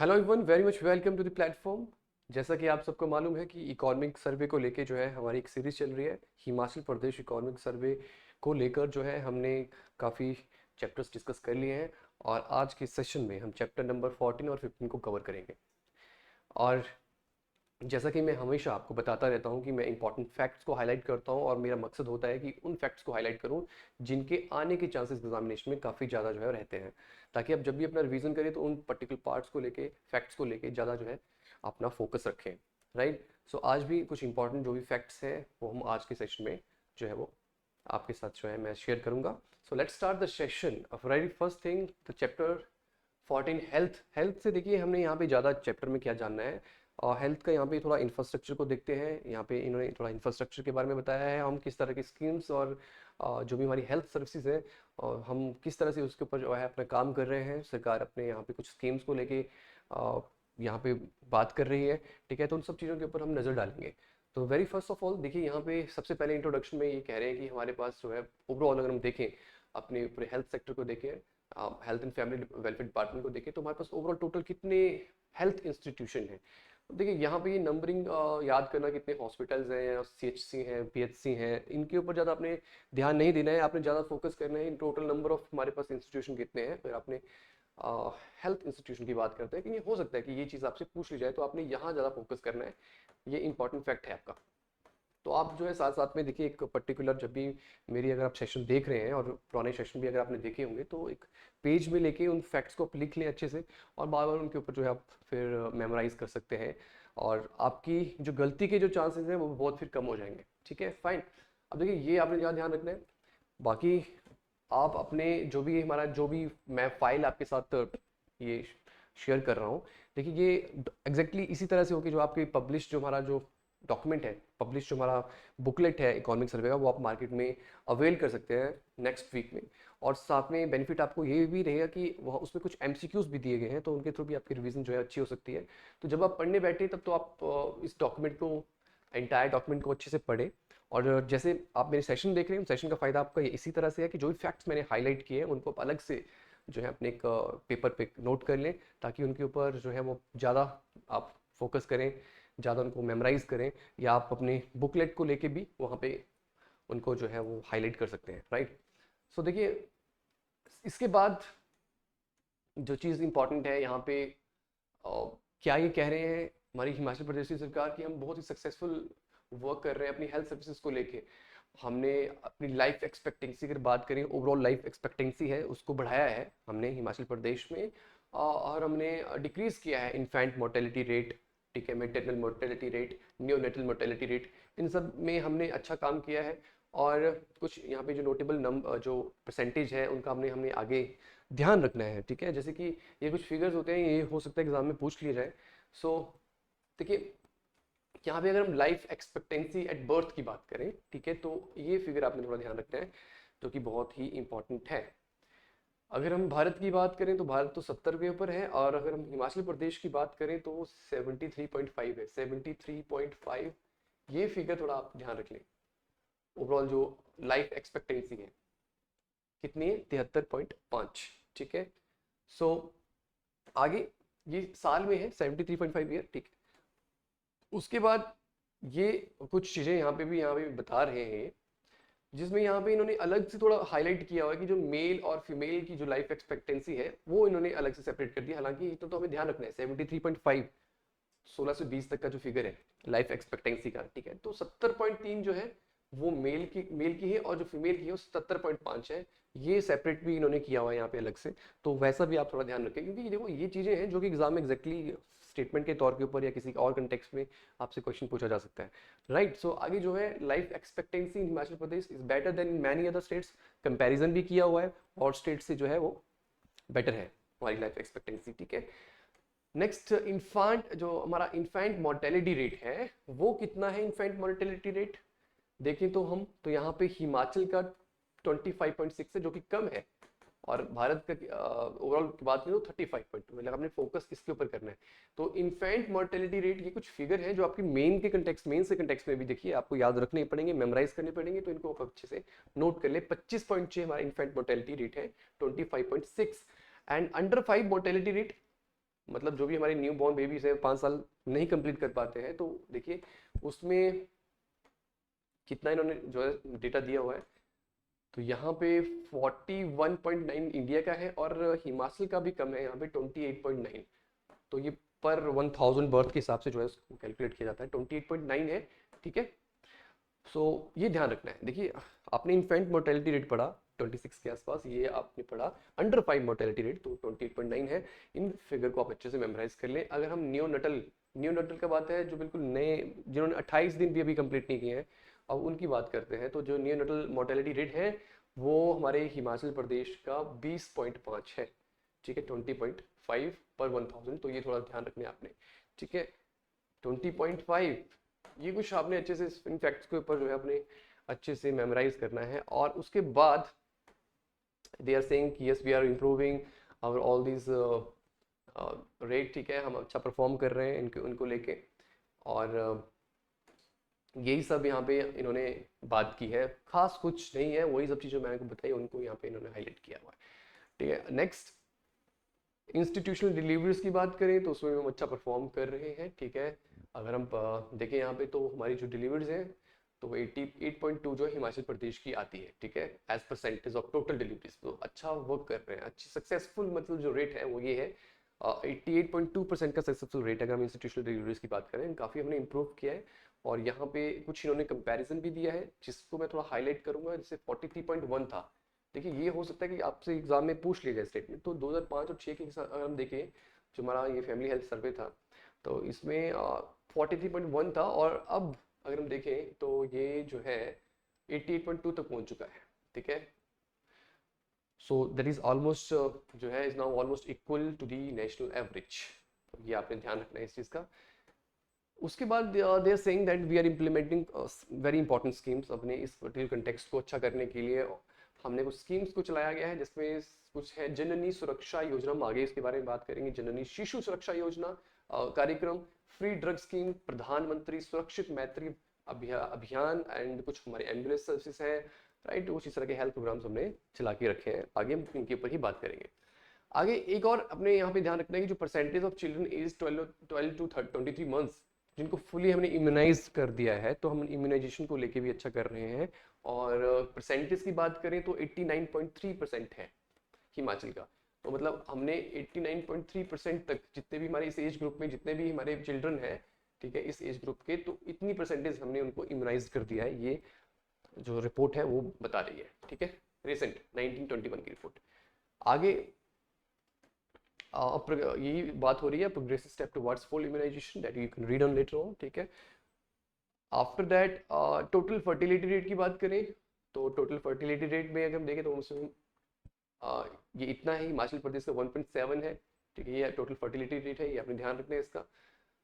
Hello everyone, very much welcome to the platform. जैसा कि आप सबको मालूम है कि इकोनॉमिक सर्वे को लेके जो है हमारी एक सीरीज चल रही है। हिमाचल प्रदेश इकोनॉमिक सर्वे को लेकर जो है हमने काफ़ी चैप्टर्स डिस्कस कर लिए हैं और आज के सेशन में हम चैप्टर नंबर 14 और 15 को कवर करेंगे। और जैसा कि मैं हमेशा आपको बताता रहता हूँ कि मैं इंपॉर्टेंट फैक्ट्स को हाईलाइट करता हूँ और मेरा मकसद होता है कि उन फैक्ट्स को हाईलाइट करूँ जिनके आने के चांसेस एग्जामिनेशन में काफ़ी ज़्यादा जो है रहते हैं, ताकि आप जब भी अपना रिवीजन करें तो उन पर्टिकुलर पार्ट्स को लेके, फैक्ट्स को लेके ज़्यादा जो है अपना फोकस रखें। राइट। सो आज भी कुछ इंपॉर्टेंट जो भी फैक्ट्स हैं वो हम आज के सेशन में जो है वो आपके साथ जो है मैं शेयर करूँगा। So let's start the session. Very first thing, the chapter 14 health. Health से देखिए हमने यहाँ पे ज़्यादा चैप्टर में क्या जानना है, और हेल्थ का यहाँ पे थोड़ा इंफ्रास्ट्रक्चर को देखते हैं। यहाँ पे इन्होंने थोड़ा इंफ्रास्ट्रक्चर के बारे में बताया है, हम किस तरह की स्कीम्स और जो भी हमारी हेल्थ सर्विसेज है और हम किस तरह से उसके ऊपर जो है अपना काम कर रहे हैं। सरकार अपने यहाँ पे कुछ स्कीम्स को लेके यहाँ पे बात कर रही है। ठीक है, तो उन सब चीज़ों के ऊपर हम नज़र डालेंगे। तो वेरी फर्स्ट ऑफ ऑल देखिए, यहाँ पे सबसे पहले इंट्रोडक्शन में ये कह रहे हैं कि हमारे पास जो है ओवरऑल अगर हम देखें अपने पूरे हेल्थ सेक्टर को देखें, health and family welfare department को देखें, तो हमारे पास ओवरऑल टोटल कितने हेल्थ इंस्टीट्यूशन हैं। देखिए यहाँ पे ये नंबरिंग याद करना, कितने हॉस्पिटल्स हैं या सीएचसी हैं, पीएचसी हैं, इनके ऊपर ज़्यादा आपने ध्यान नहीं देना है। आपने ज़्यादा फोकस करना है इन टोटल नंबर ऑफ हमारे पास इंस्टीट्यूशन कितने हैं। फिर आपने हेल्थ इंस्टीट्यूशन की बात करते हैं कि ये हो सकता है कि ये चीज़ आपसे पूछ ली जाए, तो आपने यहाँ ज़्यादा फोकस करना है। ये इंपॉर्टेंट फैक्ट है आपका। तो आप जो है साथ साथ में देखिए एक पर्टिकुलर, जब भी मेरी अगर आप सेशन देख रहे हैं और पुराने सेशन भी अगर आपने देखे होंगे, तो एक पेज में लेके उन फैक्ट्स को आप लिख लें अच्छे से और बार बार उनके ऊपर जो है आप फिर मेमोराइज कर सकते हैं और आपकी जो गलती के जो चांसेस हैं वो बहुत फिर कम हो जाएंगे। ठीक है, फाइन। अब देखिए ये आपने ज़्यादा ध्यान रखना है। बाकी आप अपने जो भी हमारा जो भी मैं फाइल आपके साथ ये शेयर कर रहा हूँ, देखिए ये एग्जैक्टली इसी तरह से होगी जो आपकी पब्लिश, जो हमारा जो डॉक्यूमेंट है, पब्लिश जो हमारा बुकलेट है इकोनॉमिक सर्वे का, वो आप मार्केट में अवेल कर सकते हैं नेक्स्ट वीक में। और साथ में बेनिफिट आपको ये भी रहेगा कि वहाँ उसमें कुछ एमसीक्यूज भी दिए गए हैं, तो उनके थ्रू भी आपकी रिवीजन जो है अच्छी हो सकती है। तो जब आप पढ़ने बैठे तब तो आप इस डॉक्यूमेंट को, एंटायर डॉक्यूमेंट को अच्छे से पढ़ें। और जैसे आप मेरे सेशन देख रहे हैं, सेशन का फ़ायदा आपका ये इसी तरह से है कि जो भी फैक्ट्स मैंने हाईलाइट किए हैं उनको आप अलग से जो है अपने एक पेपर पे नोट कर लें, ताकि उनके ऊपर जो है वो ज़्यादा आप फोकस करें, ज़्यादा उनको मेमोराइज करें, या आप अपने बुकलेट को लेके भी वहाँ पे उनको जो है वो हाईलाइट कर सकते हैं। राइट। सो देखिए इसके बाद जो चीज़ इंपॉर्टेंट है यहाँ पे, क्या ये कह रहे हैं हमारी हिमाचल प्रदेश की सरकार की हम बहुत ही सक्सेसफुल वर्क कर रहे हैं अपनी हेल्थ सर्विसेज को लेके। हमने अपनी लाइफ एक्सपेक्टेंसी, अगर बात करें ओवरऑल लाइफ एक्सपेक्टेंसी है उसको बढ़ाया है हमने हिमाचल प्रदेश में, और हमने डिक्रीज किया है इन्फेंट मोर्टेलिटी रेट। ठीक है, maternal mortality rate, neonatal mortality rate, इन सब में हमने अच्छा काम किया है। और कुछ यहाँ पे जो नोटेबल जो परसेंटेज है उनका हमने हमने आगे ध्यान रखना है। ठीक है, जैसे कि ये कुछ फिगर्स होते हैं, ये हो सकता है एग्जाम में पूछ लिया जाए। सो देखिए यहाँ पे अगर हम लाइफ एक्सपेक्टेंसी एट बर्थ की बात करें, ठीक है, तो ये फिगर आपने थोड़ा ध्यान रखना है, जो कि बहुत ही इंपॉर्टेंट है। अगर हम भारत की बात करें तो भारत तो 70 के ऊपर है, और अगर हम हिमाचल प्रदेश की बात करें तो वो 73.5 है। 73.5 ये फिगर थोड़ा आप ध्यान रख लें। ओवरऑल जो लाइफ एक्सपेक्टेंसी है कितनी है, 73.5। ठीक है। सो आगे ये साल में है 73.5 ईयर। ठीक है, उसके बाद ये कुछ चीज़ें यहाँ पे भी बता रहे हैं, जिसमें यहाँ पे इन्होंने अलग से थोड़ा हाईलाइट किया हुआ है कि जो मेल और फीमेल की जो लाइफ एक्सपेक्टेंसी है वो इन्होंने अलग से सेपरेट कर दिया। हालांकि इतना तो हमें ध्यान रखना है, 73.5 16 से 20 तक का जो फिगर है लाइफ एक्सपेक्टेंसी का, ठीक है, तो 70.3 जो है वो मेल की है, और जो फीमेल की है वो 77.5 है। ये सेपरेट भी इन्होंने किया हुआ है यहाँ पे अलग से। तो वैसा भी आप थोड़ा ध्यान रखें, क्योंकि देखो ये चीज़ें हैं जो कि एग्जाम में एग्जैक्टली स्टेटमेंट के तौर के ऊपर या किसी और कंटेक्स्ट में आपसे क्वेश्चन पूछा जा सकता है। राइट। सो आगे जो है life expectancy in Himachal Pradesh is better then in many other states. Comparison भी किया हुआ है और स्टेट से जो है वो बेटर है हमारी लाइफ एक्सपेक्टेंसी। ठीक है। नेक्स्ट, इन्फेंट, जो हमारा इन्फेंट मोर्टेलिटी रेट है वो कितना है। इन्फेंट मोर्टेलिटी रेट देखें तो हम तो यहाँ पे हिमाचल का 25.6 है, जो कि कम है, और भारत का ओवरऑल की बात करें तो 35.2, मतलब आपने फोकस इसके ऊपर करना है। तो इन्फेंट मोर्टेलिटी रेट, ये कुछ फिगर है जो आपकी मेन से कंटेक्स्ट में भी देखिए आपको याद रखने पड़ेंगे, मेमोराइज करने पड़ेंगे, तो इनको आप अच्छे से नोट कर ले। 25.6 हमारा इन्फेंट मोर्टेलिटी रेट है, 25.6। एंड अंडर 5 मोर्टेलिटी रेट मतलब जो भी हमारे न्यू बॉर्न बेबीज हैं 5 साल नहीं कंप्लीट कर पाते हैं, तो देखिए उसमें कितना इन्होंने जो है डेटा दिया हुआ है। तो यहाँ पे 41.9 इंडिया का है और हिमाचल का भी कम है, यहाँ पे 28.9। तो ये पर 1000 बर्थ के हिसाब से जो है उसको कैलकुलेट किया जाता है, 28.9 है, ठीक है। सो ये ध्यान रखना है। देखिए आपने इन्फेंट मोर्टेलिटी रेट पढ़ा 26 के आसपास, ये आपने पढ़ा अंडर 5 मोर्टेलिटी रेट तो 28.9 है। इन फिगर को आप अच्छे से मेमोराइज कर लें। अगर हम न्यूनटल का बात है, जो बिल्कुल नए, जिन्होंने 28 दिन भी अभी कंप्लीट नहीं किए हैं, अब उनकी बात करते हैं, तो जो न्यूनटल मोर्टेलिटी रेट है वो हमारे हिमाचल प्रदेश का 20.5 है, ठीक है, 20.5 पर 1000। तो ये थोड़ा ध्यान रखना है आपने, ठीक है। 20.5 ये कुछ आपने अच्छे से इन फैक्ट्स के ऊपर जो है अपने अच्छे से मेमोराइज करना है। और उसके बाद दे आर सेइंग कि yes we are improving our all this rate, ठीक है, हम अच्छा परफॉर्म कर रहे हैं इनको उनको लेके। और यही सब यहाँ पे इन्होंने बात की है, खास कुछ नहीं है, वही सब चीज़ें मैंने को बताई उनको यहाँ पे इन्होंने हाईलाइट किया हुआ है, ठीक है। नेक्स्ट इंस्टीट्यूशनल डिलीवरीज की बात करें तो उसमें हम अच्छा परफॉर्म कर रहे हैं, ठीक है। अगर हम देखें यहाँ पे तो हमारी जो डिलीवरीज हैं तो 88.2 जो है हिमाचल प्रदेश की आती है, ठीक है, as percentage of total deliveries. तो अच्छा वर्क कर रहे हैं, अच्छी सक्सेसफुल मतलब जो रेट है वो ये है 88.2% का सक्सेसफुल रेट। अगर हम इंस्टीट्यूशनल डिलीवरीज की बात करें काफ़ी हमने इंप्रूव किया है। और यहाँ पे कुछ इन्होंने कंपैरिजन भी दिया है जिसको मैं थोड़ा हाईलाइट करूंगा। जैसे 43.1 था, देखिए ये हो सकता है कि आपसे एग्जाम में पूछ लिया जाए स्टेटमेंट। तो 2005 और 6 के अगर हम देखें, जो हमारा ये फैमिली हेल्थ सर्वे था तो इसमें 43.1 था, और अब अगर हम देखें तो ये जो है 88.2 तक पहुंच चुका है, ठीक है। सो दैट इज ऑलमोस्ट जो है is now almost equal to the national average. ये आपने ध्यान रखना है इस चीज़ का। उसके बाद they are saying that we are implementing very important schemes. अपने इस पर्टिकुलर कंटेक्स्ट को अच्छा करने के लिए हमने कुछ स्कीम्स को चलाया गया है, जिसमें कुछ है जननी सुरक्षा योजना, हम आगे इसके बारे में बात करेंगे। जननी शिशु सुरक्षा योजना कार्यक्रम, फ्री ड्रग स्कीम, प्रधानमंत्री सुरक्षित मैत्री अभियान, एंड कुछ हमारे एम्बुलेंस सर्विसेज हैं, राइट। कुछ इस तरह के हेल्थ प्रोग्राम्स हमने चला के रखे हैं, आगे हम इनके ऊपर ही बात करेंगे। आगे एक और अपने यहाँ पे ध्यान रखना है कि जो percentage of children age 12 to 23 months जिनको फुली हमने इम्यूनाइज कर दिया है, तो हम इम्यूनाइजेशन को लेके भी अच्छा कर रहे हैं। और परसेंटेज की बात करें तो 89.3% है हिमाचल का। तो मतलब हमने 89.3% तक जितने भी हमारे इस एज ग्रुप में जितने भी हमारे चिल्ड्रन हैं, ठीक है, इस एज ग्रुप के, तो इतनी परसेंटेज हमने उनको इम्यूनाइज कर दिया है। ये जो रिपोर्ट है वो बता रही है, ठीक है, रिसेंट 1921 की रिपोर्ट। आगे यही बात हो रही है progressive step towards full immunisation that you can read on later on, ठीक है। After that total fertility rate की बात करें तो टोटल फर्टिलिटी रेट में अगर हम देखें तो उसमें ये इतना है, हिमाचल प्रदेश का 1.7 है, ठीक है, ये टोटल फर्टिलिटी रेट है, ये आपने ध्यान रखना है इसका।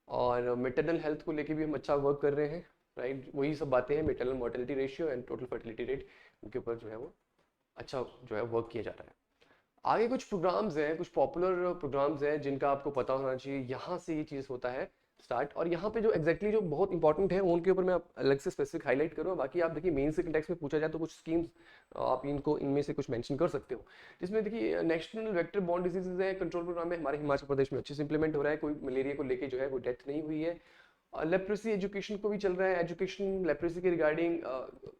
और मेटरनल हेल्थ को लेके भी हम अच्छा वर्क कर रहे हैं, राइट। वही सब बातें हैं, maternal mortality ratio and total fertility rate, उनके ऊपर जो है वो अच्छा जो है वर्क किया जा रहा है। आगे कुछ प्रोग्राम्स हैं, कुछ पॉपुलर प्रोग्राम्स हैं जिनका आपको पता होना चाहिए, यहाँ से ये चीज़ होता है स्टार्ट। और यहाँ पे जो एग्जैक्टली जो बहुत इंपॉर्टेंट है उनके ऊपर मैं अलग से स्पेसिफिक हाईलाइट करूँगा। बाकी आप देखिए मेन से कंटेक्स्ट में पूछा जाए तो कुछ स्कीम्स आप इनको इनमें से कुछ मेंशन कर सकते हो, जिसमें देखिए नेशनल वेक्टर बॉर्न डिजीजेज है कंट्रोल प्रोग्राम है, हमारे हिमाचल प्रदेश में अच्छे से इंप्लीमेंट हो रहा है, कोई मलेरिया को लेके जो है कोई डेथ नहीं हुई है। लेप्रेसी एजुकेशन को भी चल रहा है, एजुकेशन लेप्रेसी के regarding,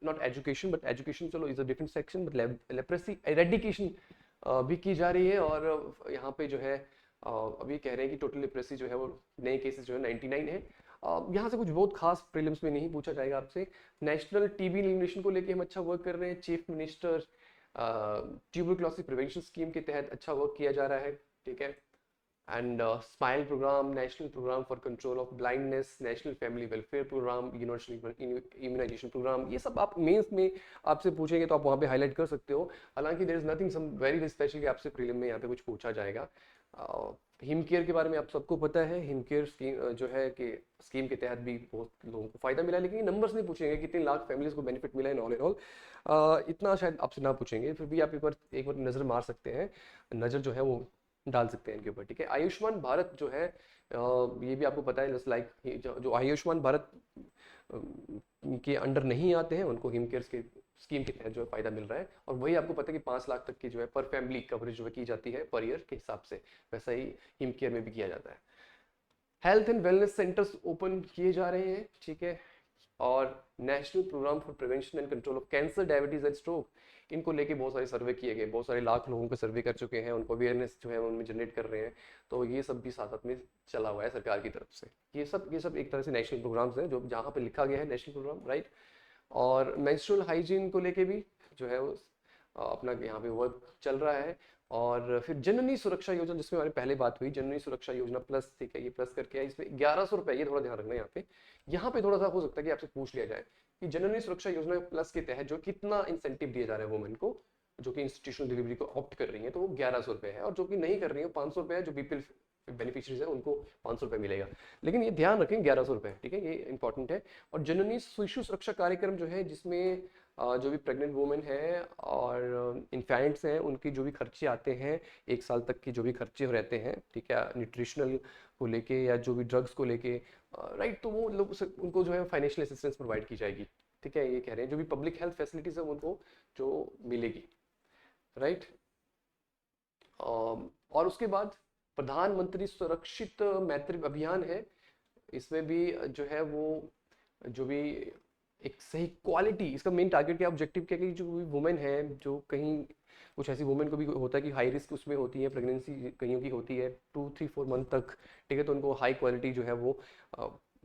not education but education चलो is a different section, but leprosy eradication भी की जा रही है। और यहाँ पे जो है अभी कह रहे हैं कि टोटल लिटरेसी जो है वो नए केसेस जो है 99 है। यहाँ से कुछ बहुत खास प्रीलिम्स में नहीं पूछा जाएगा आपसे। नेशनल टीबी एलिमिनेशन को लेके हम अच्छा वर्क कर रहे हैं, chief minister tuberculosis prevention scheme के तहत अच्छा वर्क किया जा रहा है, ठीक है। And smile programme, national programme for control of blindness, national family welfare programme, universal immunisation programme, ये सब आप मेंस में आपसे पूछेंगे तो आप वहाँ पे हाईलाइट कर सकते हो। हालांकि there is nothing some very special कि आपसे प्रीलिम में यहाँ पे कुछ पूछा जाएगा। हिम केयर के बारे में आप सबको पता है, हिम केयर स्कीम जो है कि स्कीम के तहत भी बहुत लोगों को फायदा मिला, लेकिन नंबर्स नहीं पूछेंगे कितने लाख फैमिलीज को बेनिफिट मिला इन ऑल इन ऑल, इतना शायद आपसे ना पूछेंगे, फिर भी आप एक बार नज़र मार सकते हैं, नज़र जो है वो डाल सकते हैं इनके ऊपर, ठीक है। आयुष्मान भारत जो है ये भी आपको पता है, जस्ट लाइक जो आयुष्मान भारत के अंडर नहीं आते हैं उनको हिम केयर्स के स्कीम के तहत जो है फायदा मिल रहा है, और वही आपको पता है कि 5 लाख तक की जो है पर फैमिली कवरेज जो है की जाती है पर ईयर के हिसाब से, वैसा ही हिम केयर में भी किया जाता है। Health and wellness centres open किए जा रहे हैं, ठीक है, और national programme for prevention and control of cancer, diabetes and stroke, इनको लेके बहुत सारे सर्वे किए गए, बहुत सारे लाख लोगों को सर्वे कर चुके हैं, उनको अवेयरनेस जो है उनमें जनरेट कर रहे हैं। तो ये सब भी साथ साथ में चला हुआ है सरकार की तरफ से। ये सब एक तरह से नेशनल प्रोग्राम्स हैं जो जहाँ पे लिखा गया है नेशनल प्रोग्राम, राइट। और मेंस्ट्रुअल हाइजीन को लेके भी जो है वो अपना यहाँ पे वर्क चल रहा है। और फिर जननी सुरक्षा योजना, जिसमें हमारी पहले बात हुई, जननी सुरक्षा योजना प्लस, ठीक है, ये प्लस करके है, इसमें 1100 रुपए, ये थोड़ा ध्यान रखना है यहाँ पे थोड़ा सा हो सकता है कि आपसे पूछ लिया जाए कि जननी सुरक्षा योजना प्लस के तहत जो कितना इंसेंटिव दिया जा रहा है वुमेन को जो कि इंस्टीट्यूशनल डिलीवरी को ऑप्ट कर रही है, तो वो 1100 रुपए है, और जो कि नहीं कर रही है 500 रुपए है, जो बीपीएल बेनिफिशियरीज है उनको 500 रुपए मिलेगा। लेकिन ये ध्यान रखें 1100 रुपए, ठीक है, ये इंपॉर्टेंट है। और जननी शिशु सुरक्षा कार्यक्रम जो है, जिसमें जो भी प्रेग्नेंट वुमेन है और इन्फेंट्स हैं, उनकी जो भी खर्चे आते हैं 1 साल तक की, जो भी खर्चे रहते हैं, ठीक है, न्यूट्रिशनल को लेके या जो भी ड्रग्स को लेके, राइट, तो वो लोग उनको जो है फाइनेंशियल असिस्टेंस प्रोवाइड की जाएगी, ठीक है, ये कह रहे हैं। जो भी पब्लिक हेल्थ फैसिलिटीज है उनको जो मिलेगी, राइट। और उसके बाद प्रधानमंत्री सुरक्षित मैत्री अभियान है, इसमें भी जो है वो जो भी एक सही क्वालिटी, इसका मेन टारगेट क्या ऑब्जेक्टिव क्या कि जो भी वुमेन है, जो कहीं कुछ ऐसी वुमेन को भी होता है कि हाई रिस्क उसमें होती है, प्रेगनेंसी कईयों की होती है 2-3-4 मंथ तक, ठीक है, तो उनको हाई क्वालिटी जो है वो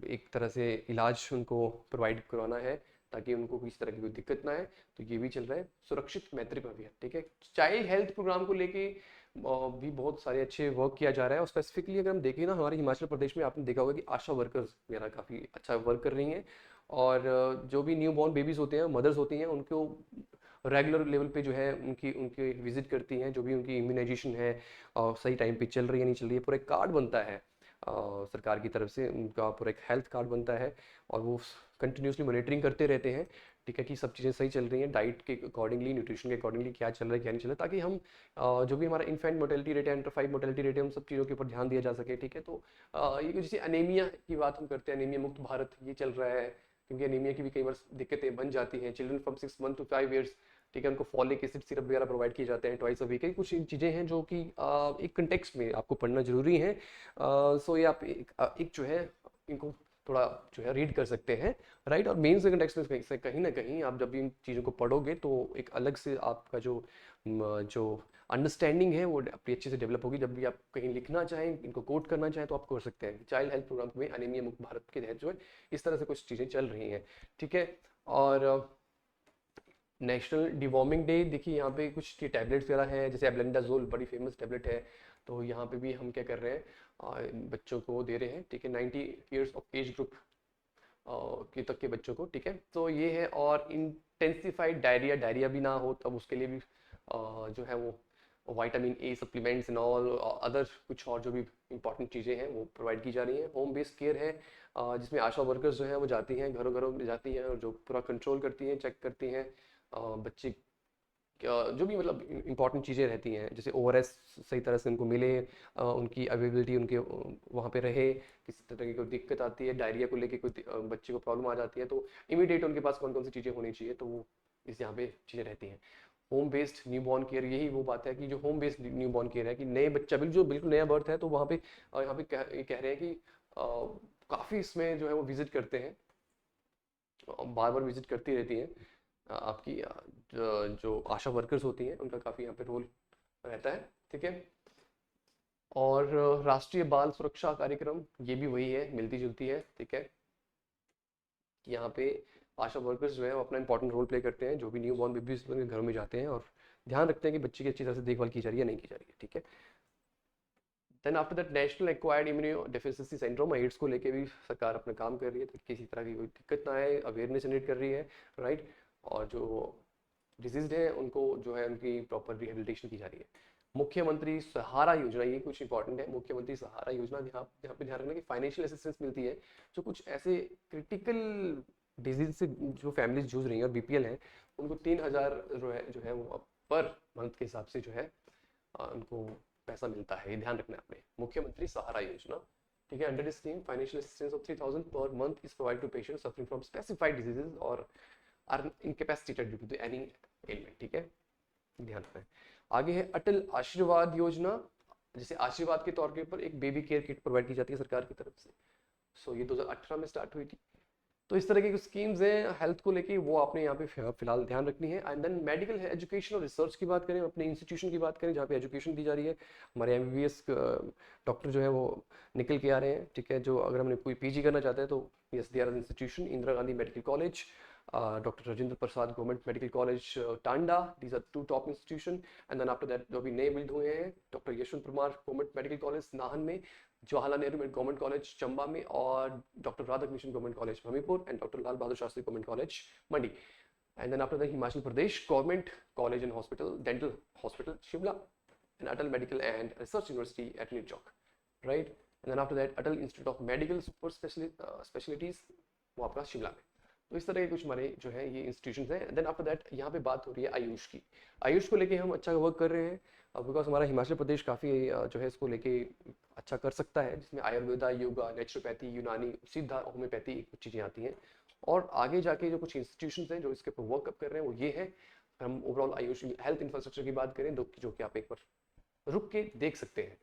एक तरह से इलाज उनको प्रोवाइड करवाना है ताकि उनको किसी तरह की कोई दिक्कत ना है। तो ये भी चल रहा है सुरक्षित मैत्री अभियान, ठीक है। चाइल्ड हेल्थ प्रोग्राम को लेके भी बहुत सारे अच्छे वर्क किया जा रहा है। और स्पेसिफिकली अगर हम देखें ना, हमारे हिमाचल प्रदेश में आपने देखा होगा कि आशा वर्कर्स वगैरह काफ़ी अच्छा वर्क कर रही हैं, और जो भी न्यू बॉर्न बेबीज़ होते हैं, मदर्स होती हैं, उनको रेगुलर लेवल पे जो है उनकी उनके विजिट करती हैं, जो भी उनकी इम्यूनाइजेशन है और सही टाइम पे चल रही है नहीं चल रही है, पूरा एक कार्ड बनता है सरकार की तरफ से, उनका पूरा एक हेल्थ कार्ड बनता है, और वो कंटिन्यूसली मॉनिटरिंग करते रहते हैं, ठीक है, कि सब चीज़ें सही चल रही हैं, डाइट के अकॉर्डिंगली, न्यूट्रिशन के अकॉर्डिंगली क्या चल रहा है क्या नहीं चल रहा है, ताकि हम जो भी हमारा इन्फेंट मोर्टेलिटी रेट है, अंडर 5 मोर्टेलिटी रेट है, उन सब चीज़ों के ऊपर ध्यान दिया जा सके, ठीक है। तो ये जैसे अनीमिया की बात हम करते हैं, अनीमिया मुक्त भारत ये चल रहा है, क्योंकि अनीमिया की भी कई बार दिक्कतें बन जाती हैं। Children from 6 month to 5 years, ठीक है, उनको फॉलिक एसिड सिरप वगैरह प्रोवाइड किए जाते हैं ट्वाइस अ वीक। कुछ चीज़ें हैं जो कि एक कंटेक्स्ट में आपको पढ़ना जरूरी है। सो ये आप एक जो है इनको थोड़ा जो है रीड कर सकते हैं, राइट। और मेंस के कंटेक्स्ट में कहीं ना कहीं आप जब भी इन चीज़ों को पढ़ोगे तो एक अलग से आपका जो अंडरस्टैंडिंग है वो अपनी अच्छे से डेवलप होगी। जब भी आप कहीं लिखना चाहें, इनको कोट करना चाहें, तो आप कर सकते हैं। चाइल्ड हेल्थ प्रोग्राम में अनीमिया मुक्त भारत के तहत जो है इस तरह से कुछ चीज़ें चल रही हैं, ठीक है। और नेशनल डिवॉर्मिंग डे, देखिए यहाँ पे कुछ टैबलेट्स वगैरह हैं, जैसे एब्लेंडाजोल बड़ी फेमस टैबलेट है, तो यहाँ पे भी हम क्या कर रहे हैं, बच्चों को दे रहे हैं, ठीक है, 90 ईयर्स ऑफ एज ग्रुप के तक के बच्चों को, ठीक है, तो ये है। और इंटेंसिफाइड डायरिया भी ना हो, तब उसके लिए भी जो है वो vitamin A supplements and all other कुछ और जो भी इंपॉर्टेंट चीज़ें हैं वो प्रोवाइड की जा रही हैं। होम बेस्ड केयर है, जिसमें आशा वर्कर्स जो हैं वो जाती हैं, घरों घरों में जाती हैं और जो पूरा कंट्रोल करती हैं, चेक करती हैं बच्चे जो भी मतलब इंपॉर्टेंट चीज़ें रहती हैं, जैसे ओआरएस सही तरह से उनको मिले, उनकी अवेलेबिलिटी उनके वहाँ पे रहे, किसी तरह की कोई दिक्कत आती है, डायरिया को लेके कोई बच्चे को प्रॉब्लम आ जाती है, तो इमीडिएट उनके पास कौन कौन सी चीज़ें होनी चाहिए, तो वो इस यहाँ पे चीज़ें रहती हैं। होम बेस्ड न्यूबॉर्न केयर, यही वो बात है कि जो होम बेस्ड न्यूबॉर्न केयर है कि नए बच्चा जो बिल्कुल नया बर्थ है, तो वहाँ पे यहाँ पे कह रहे हैं कि काफ़ी इसमें जो है वो विजिट करते हैं, बार बार विजिट करती रहती हैं। आपकी जो आशा वर्कर्स होती हैं उनका काफ़ी यहाँ पे रोल रहता है, ठीक है। और राष्ट्रीय बाल सुरक्षा कार्यक्रम, ये भी वही है, मिलती जुलती है, ठीक है। यहाँ पे आशा वर्कर्स जो है वो अपना इंपॉर्टेंट रोल प्ले करते हैं, जो भी न्यू बॉर्न बेबीज घरों में जाते हैं और ध्यान रखते हैं कि बच्चे की अच्छी तरह से देखभाल की जा रही है नहीं की जा रही है, ठीक है। Then after that national acquired immuno deficiency syndrome, AIDS को लेके भी सरकार अपना काम कर रही है, किसी तरह की कोई दिक्कत ना आए, अवेयरनेस जनरेट कर रही है, राइट। और जो डिजीज है उनको जो है उनकी प्रॉपर रिहेबिलिटेशन की जा रही है। मुख्यमंत्री सहारा योजना, ये कुछ इंपॉर्टेंट है। मुख्यमंत्री सहारा योजना यहाँ पे ध्यान रखना कि फाइनेंशियल असिस्टेंस मिलती है जो कुछ ऐसे क्रिटिकल डिजीज से जो फैमिलीज जूझ रही हैं और बीपीएल हैं, उनको 3,000 जो है वो पर मंथ के हिसाब से जो है उनको पैसा मिलता है। ये ध्यान रखना है आपने, मुख्यमंत्री सहारा योजना, ठीक है। Under this scheme financial assistance of 3,000 per month is provide to patient suffering from specified diseases और are incapacitated due to any ailment, ठीक है, ध्यान रखें। आगे है अटल आशीर्वाद योजना, जैसे आशीर्वाद के तौर के ऊपर एक बेबी केयर किट प्रोवाइड की जाती है सरकार की तरफ से। सो ये 2018 में स्टार्ट हुई थी। तो इस तरह की कुछ स्कीम्स हैं हेल्थ को लेके, वो आपने यहाँ पे फिलहाल ध्यान रखनी है। एंड देन मेडिकल एजुकेशन और रिसर्च की बात करें, अपने इंस्टीट्यूशन की बात करें जहाँ पे एजुकेशन दी जा रही है, हमारे MBBS डॉक्टर जो है वो निकल के आ रहे हैं, ठीक है। जो अगर हमने कोई PG करना चाहते हैं तो yes they are institution, Indira Gandhi medical college, doctor Rajendra Prasad government medical college Tanda, these are 2 top institution. And then after that जो अभी नए बिल्ड हुए हैं, doctor Yashwant Parmar government medical college Nahan में, जवाहरलाल नेहरू गवर्नमेंट कॉलेज चंबा में, और doctor Radhakrishna government college Hamirpur, and doctor Lal Bahadur Shastri government college Mandi. And then after that Himachal Pradesh government college and hospital, dental hospital Shimla, and Atal medical and research university at new Chowk, right. And then after that Atal institute of medical super specialities, वो आपका शिमला में। तो इस तरह के कुछ हमारे जो है ये इंस्टीट्यूशंस हैं। देन आफ्टर दैट यहाँ पे बात हो रही है आयुष की। आयुष को लेके हम अच्छा वर्क कर रहे हैं, बिकॉज हमारा हिमाचल प्रदेश काफ़ी जो है इसको लेके अच्छा कर सकता है, जिसमें आयुर्वेदा, योगा, नेचुरोपैथी, यूनानी, सिद्धा, होम्योपैथी कुछ चीज़ें आती हैं। और आगे जाके जो कुछ इंस्टीट्यूशंस हैं जो इसके ऊपर वर्कअप कर रहे हैं वो ये है। हम ओवरऑल आयुष हेल्थ इंफ्रास्ट्रक्चर की बात करें जो कि आप एक बार रुक के देख सकते हैं।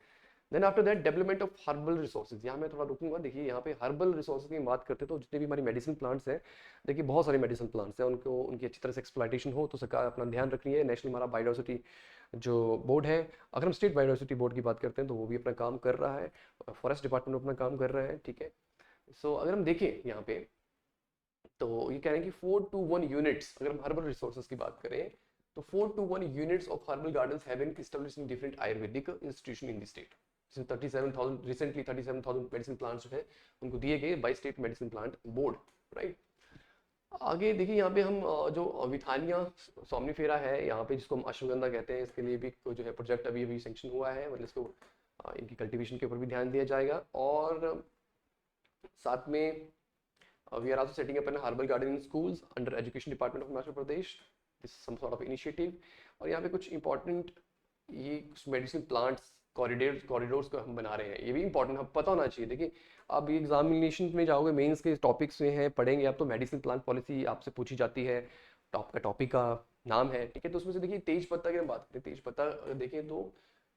Then after that development of herbal resources, यहाँ मैं थोड़ा रुकूंगा। देखिए यहाँ पे हर्बल रिसोर्सेज की बात करते हैं तो जितने भी हमारी मेडिसिन प्लांट्स हैं, देखिए बहुत सारे मेडिसिन प्लांट्स हैं, उनको उनकी अच्छी तरह से एक्सप्लॉइटेशन हो तो सरकार अपना ध्यान रख रही है। नेशनल हमारा बायोडाइवर्सिटी जो बोर्ड है, अगर हम स्टेट बायोडाइवर्सिटी बोर्ड की बात करते हैं तो वो भी अपना काम कर रहा है, फॉरेस्ट डिपार्टमेंट अपना काम कर रहा है, ठीक है। सो अगर हम देखें यहाँ पे तो ये कह रहे हैं कि 4 to 1 यूनिट्स, अगर हम हर्बल रिसोर्सेज की बात करें तो 4 to 1 units of herbal gardens have been established in different Ayurvedic institution in the state. 37,000 recently 37,000 medicine plants जो है उनको दिए गए by state medicine plant board, right. आगे देखिए यहाँ पे हम जो विथानिया सोमनीफेरा है यहाँ पे, जिसको हम अश्वगंधा कहते हैं, इसके लिए भी जो है प्रोजेक्ट अभी अभी सेंक्शन हुआ है, मतलब इसको इनकी कल्टीवेशन के ऊपर भी ध्यान दिया जाएगा। और साथ में we are also setting up an herbal garden in schools under education department of Himachal Pradesh. This is some sort of initiative. और यहाँ पे कुछ important ये कुछ मेडिसिन प्लांट्स कॉरिडोर्स को हम बना रहे हैं, ये भी इंपॉर्टेंट हम पता होना चाहिए। देखिए आप एग्जामिनेशन में जाओगे, मेंस के टॉपिक्स में हैं पढ़ेंगे आप, तो मेडिसिन प्लांट पॉलिसी आपसे पूछी जाती है, टॉपिक का नाम है, ठीक है। तो उसमें से देखिए तेज पत्ता की हम बात करें, तेज पत्ता देखें तो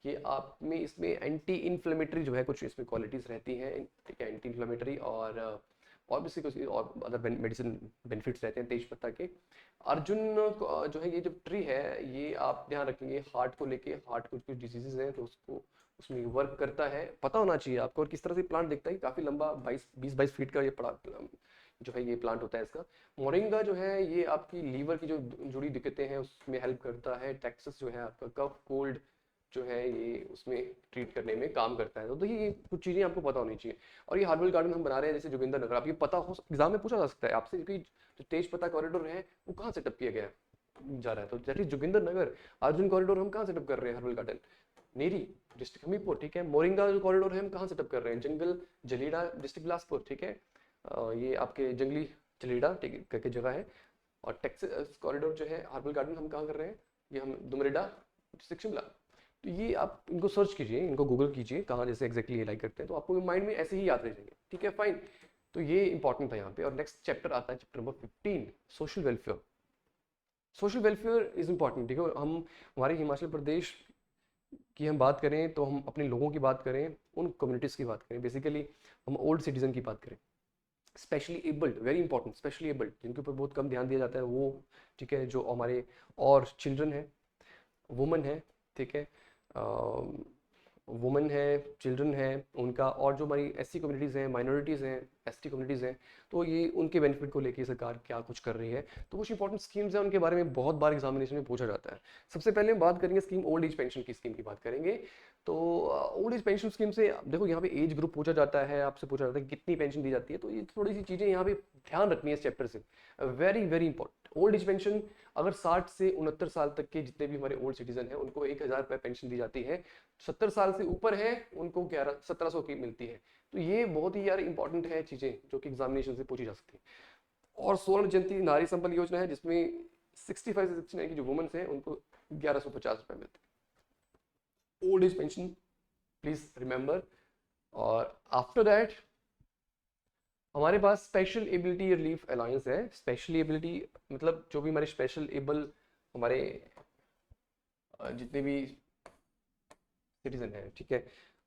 ये आप में इसमें एंटी इन्फ्लेमेटरी जो है कुछ इसमें क्वालिटीज रहती हैं, ठीक है, एंटी इन्फ्लेमेटरी और भी कुछ और अदर मेडिसिन बेनिफिट्स रहते हैं तेज पत्ता के। अर्जुन जो है ये जो ट्री है ये आप ध्यान रखेंगे हार्ट को लेके, हार्ट कुछ कुछ डिजीजेज हैं तो उसको उसमें वर्क करता है, पता होना चाहिए आपको। और किस तरह से प्लांट दिखता है, काफ़ी लंबा 20-22 फीट का ये पड़ा जो है ये प्लांट होता है इसका। मोरिंगा जो है ये आपकी लीवर की जो जुड़ी दिक्कतें हैं उसमें हेल्प करता है। टेक्सस जो है आपका कफ कोल्ड जो है ये उसमें ट्रीट करने में काम करता है। तो देखिए ये कुछ चीज़ें आपको पता होनी चाहिए। और ये हर्बल गार्डन हम बना रहे हैं जैसे जोगिंदर नगर, आप ये पता हो एग्जाम में पूछा जा सकता है आपसे कि जो तेज पत्ता कॉरिडोर है वो कहाँ सेटअप किया गया जा रहा है, तो that is Joginder Nagar. Arjun corridor हम कहाँ सेटअप कर रहे हैं, हर्बल गार्डन नेरी डिस्ट्रिक्ट हमीरपुर, ठीक है। मोरिंगा जो कॉरिडोर है हम कहाँ सेटअप कर रहे हैं, जंगल जलीड़ा डिस्ट्रिक्ट बिलासपुर, ठीक है। ये आपके जंगली जलीड़ा ठीक करके जगह है। और टेक्सास कॉरिडोर जो है हर्बल गार्डन हम कहाँ कर रहे हैं, ये हम दुमरेडा डिस्ट्रिक्ट शिमला। तो ये आप इनको सर्च कीजिए, इनको गूगल कीजिए कहाँ जैसे एग्जैक्टली ये लाइक करते हैं, तो आपको माइंड में ऐसे ही याद रह जाएंगे, ठीक है, फाइन। तो ये इंपॉर्टेंट था यहाँ पे। और नेक्स्ट चैप्टर आता है chapter number 15, social welfare. Social welfare is important, ठीक है। हम हमारे हिमाचल प्रदेश की हम बात करें तो हम अपने लोगों की बात करें, उन कम्युनिटीज़ की बात करें, बेसिकली हम ओल्ड सिटीजन की बात करें, specially abled, very important, specially abled जिनके ऊपर बहुत कम ध्यान दिया जाता है वो, ठीक है। जो हमारे और चिल्ड्रन है, वुमेन है, ठीक है, वुमेन है, चिल्ड्रन है उनका, और जो हमारी SC कम्युनिटीज़ हैं, माइनॉरिटीज़ हैं, ST कम्युनिटीज़ हैं, तो ये उनके बेनिफिट को लेके सरकार क्या कुछ कर रही है। तो कुछ इंपॉर्टेंट स्कीम्स हैं उनके बारे में बहुत बार एग्जामिनेशन में पूछा जाता है। सबसे पहले हम बात करेंगे स्कीम ओल्ड एज पेंशन की, स्कीम की बात करेंगे। तो ओल्ड एज पेंशन स्कीम से देखो यहाँ पे एज ग्रुप पूछा जाता है, आपसे पूछा जाता है कितनी पेंशन दी जाती है, तो ये थोड़ी सी चीज़ें यहाँ पे ध्यान रखनी है इस चैप्टर से, very very important. Old age pension अगर 60 से 69 साल तक के जितने भी हमारे ओल्ड सिटीजन हैं उनको 1000 रुपये पेंशन दी जाती है। 70 साल से ऊपर है उनको 1700 की मिलती है। तो ये बहुत ही यार इंपॉर्टेंट है चीज़ें जो कि एग्जामिनेशन से पूछी जा सकती है। और स्वर्ण जयंती नारी संबल योजना है जिसमें 65 से 69 की जो वुमेन्स हैं उनको 1150 रुपये मिलते हैं। Old age pension please remember. और आफ्टर दैट हमारे पास स्पेशल एबिलिटी रिलीफ अलाउंस है। स्पेशल एबिलिटी मतलब जो भी हमारे स्पेशल एबल हमारे जितने भी सिटीजन हैं, ठीक है,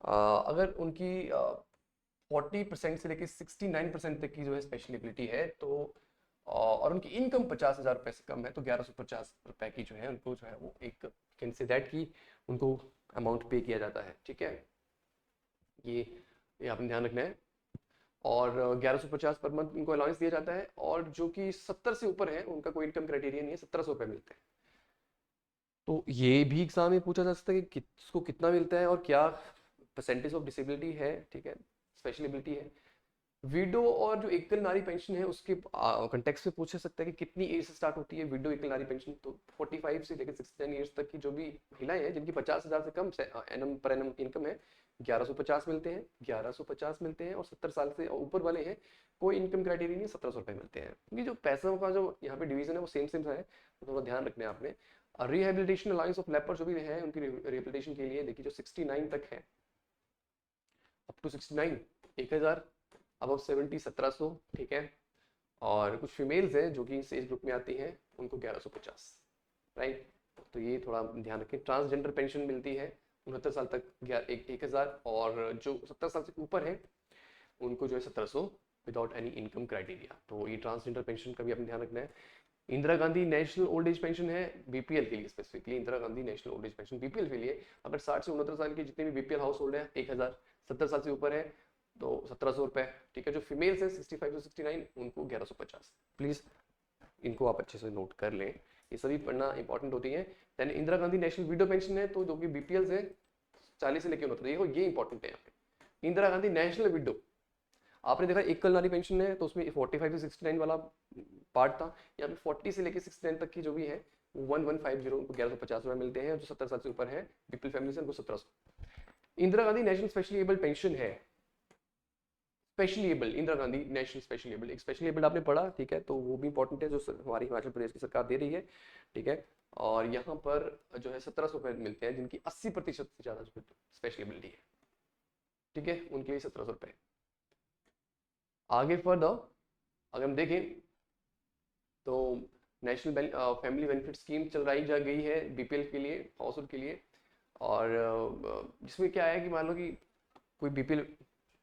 अगर उनकी 40% से लेकर 69% तक की जो है स्पेशल एबिलिटी है, तो और उनकी इनकम 50,000 रुपये से कम है, तो 1150 रुपये की जो है उनको जो है वो एक कैन से दैट की उनको अमाउंट पे किया जाता है, ठीक है। ये ये आपने ध्यान रखना है। और 1150 पर मंथ उनको अलाउंस दिया जाता है, और जो कि 70 से ऊपर है उनका कोई इनकम क्राइटेरिया नहीं है, 1700 रुपये मिलते हैं। तो ये भी एग्जाम में पूछा जा सकता है कि किसको कितना मिलता है और क्या परसेंटेज ऑफ डिसेबिलिटी है, ठीक है, स्पेशल एबिलिटी है। विडो और जो एकल नारी पेंशन है उसके कंटेक्स्ट में पूछ सकता है कि कितनी एज से स्टार्ट होती है विडो एकल नारी पेंशन। तो 45 से लेकर 69 ईयर्स तक की जो भी महिलाएं हैं जिनकी 50,000 से कम एनम पर एनम इनकम है, 1150 मिलते हैं, 1150 मिलते हैं। और 70 साल से ऊपर वाले हैं, कोई इनकम क्राइटेरिया नहीं, 1700 रुपये मिलते हैं। क्योंकि जो पैसों का जो यहाँ पे डिवीजन है वो सेम सेम है, तो थोड़ा ध्यान रखना है आपने। रिहेबिलिटेशन अलाउंस ऑफ लेपर जो भी है उनकी रिहेबिलिटेशन के लिए देखिए, जो 69 तक है, अप टू 69 1000, अब 70 1700, ठीक है। और कुछ फीमेल्स हैं जो कि इस एज ग्रुप में आती हैं, उनको 1150, राइट। तो ये थोड़ा ध्यान रखें। ट्रांसजेंडर पेंशन मिलती है 69 साल तक 1000, और जो 70 साल से ऊपर है उनको जो है 1700 विदाउट एनी इनकम क्राइटेरिया। तो ये ट्रांसजेंडर पेंशन का भी अपने ध्यान रखना है। Indira Gandhi national old age pension है बीपीएल के लिए, specifically Indira Gandhi national old age pension BPL के लिए। अगर 60 से 69 साल के जितने भी बीपीएल हाउस होल्ड है 1000, 70 साल से ऊपर है तो 1700 रुपये, ठीक है। जो फीमेल्स है 65 से 69 उनको 1150। प्लीज इनको आप अच्छे से नोट कर लें, ये सभी पढ़ना इंपॉर्टेंट होती है। Then Indira Gandhi national widow pension है, तो जो कि बीपीएल है 40 से लेकर 69, ये इंपॉर्टेंट है यहाँ पे। इंदिरा गांधी नेशनल विडो, आपने देखा एक कल्याणी पेंशन है तो उसमें 45 से 69 वाला पार्ट था, यहाँ पे 40 से लेकर 69 तक की जो भी है 1150 उनको 1150 रुपये मिलते हैं। जो 70 साल से ऊपर है पीपल फैमिली से उनको 1700। Indira Gandhi national specially able pension है, specially able Indira Gandhi national specially able, एक स्पेशली एबल आपने पढ़ा, ठीक है, तो वो भी इंपॉर्टेंट है जो हमारी हिमाचल प्रदेश की सरकार दे रही है, ठीक है। और यहाँ पर जो है 1700 रुपये मिलते हैं जिनकी 80% से ज्यादा जो स्पेशल एबिलिटी है, ठीक है, उनके लिए 1700 रुपये। आगे फर्दर अगर हम देखें तो नेशनल फैमिली बेनिफिट स्कीम चलाई जा गई है बीपीएल के लिए, हाउस होल्ड के लिए। और जिसमें क्या है कि मान लो कि कोई बीपीएल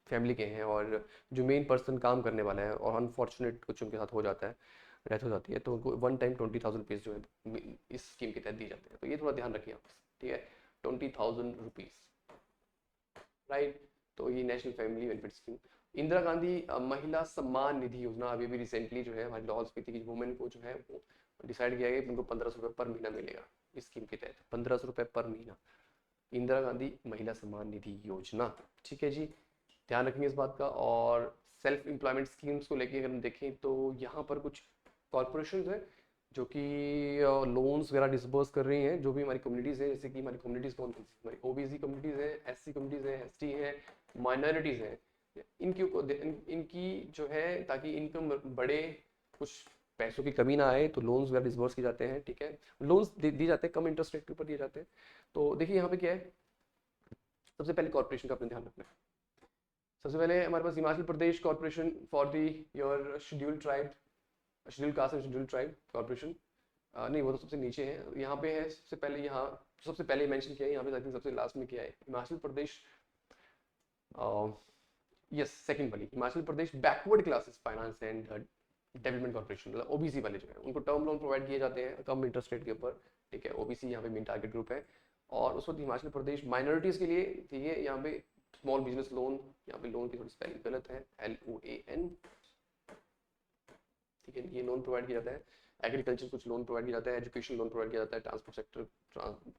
फैमिली के हैं और जो मेन पर्सन काम करने वाला है और अनफॉर्चुनेट कुछ उनके साथ हो जाता है, डेथ हो जाती है, तो उनको वन टाइम 20,000 रुपीज़ जो है इस स्कीम के तहत दी जाते हैं। तो ये थोड़ा ध्यान रखिए आप, ठीक है, 20,000 रुपीज़, राइट। तो ये national family benefit scheme. Indira Gandhi महिला सम्मान निधि योजना, अभी भी रिसेंटली जो है हमारी लाहौल स्पीति की वुमेन को जो है वो डिसाइड किया गया कि उनको 1500 रुपये पर महीना मिलेगा इस स्कीम के तहत, 1500 रुपये पर महीना, इंदिरा गांधी महिला सम्मान निधि योजना, ठीक है जी, ध्यान रखेंगे इस बात का। और सेल्फ एम्प्लॉयमेंट स्कीम्स को लेके अगर हम देखें तो यहाँ पर कुछ कॉरपोरेशन है जो कि लोन्स वगैरह डिसबर्स कर रही हैं, जो भी हमारी कम्युनिटीज़ हैं, जैसे कि हमारी कम्युनिटीज़ कौन कौन सी, हमारी ओबीसी कम्युनिटीज़ हैं, एससी कम्युनिटीज़ हैं, एसटी हैं, माइनॉरिटीज़ हैं, इनकी जो है ताकि इनकम बढ़े, कुछ पैसों की कमी ना आए, तो लोन्स वगैरह डिसबर्स किए जाते हैं, ठीक है। लोन्स दिए जाते हैं, कम इंटरेस्ट रेट के ऊपर दिए जाते हैं। तो देखिए यहाँ पे क्या है, सबसे पहले कॉर्पोरेशन का अपने ध्यान रखना है। सबसे पहले हमारे पास Himachal Pradesh corporation for the your scheduled tribe, scheduled caste and scheduled tribe corporation, नहीं वो तो सबसे नीचे है, यहाँ पे है सबसे पहले, यहाँ सबसे पहले मेंशन किया है, यहाँ पे आई थिंक सबसे लास्ट में किया है हिमाचल प्रदेश, यस सेकंड वाली, Himachal Pradesh backward classes finance and development corporation, मतलब ओबीसी वाले जो है उनको टर्म लोन प्रोवाइड किए जाते हैं कम इंटरेस्ट रेट के ऊपर, ठीक है। ओबीसी यहाँ पे मेन टारगेट ग्रुप है। और उस वक्त हिमाचल प्रदेश माइनॉरिटीज़ के लिए, ठीक है, यहाँ पे स्मॉल बिजनेस लोन, यहाँ पे लोन की थोड़ी स्पेलिंग गलत है, LOAN, ठीक है, ये लोन प्रोवाइड किया जाता है। एग्रीकल्चर कुछ लोन प्रोवाइड किया जाता है, एजुकेशन लोन प्रोवाइड किया जाता है, ट्रांसपोर्ट सेक्टर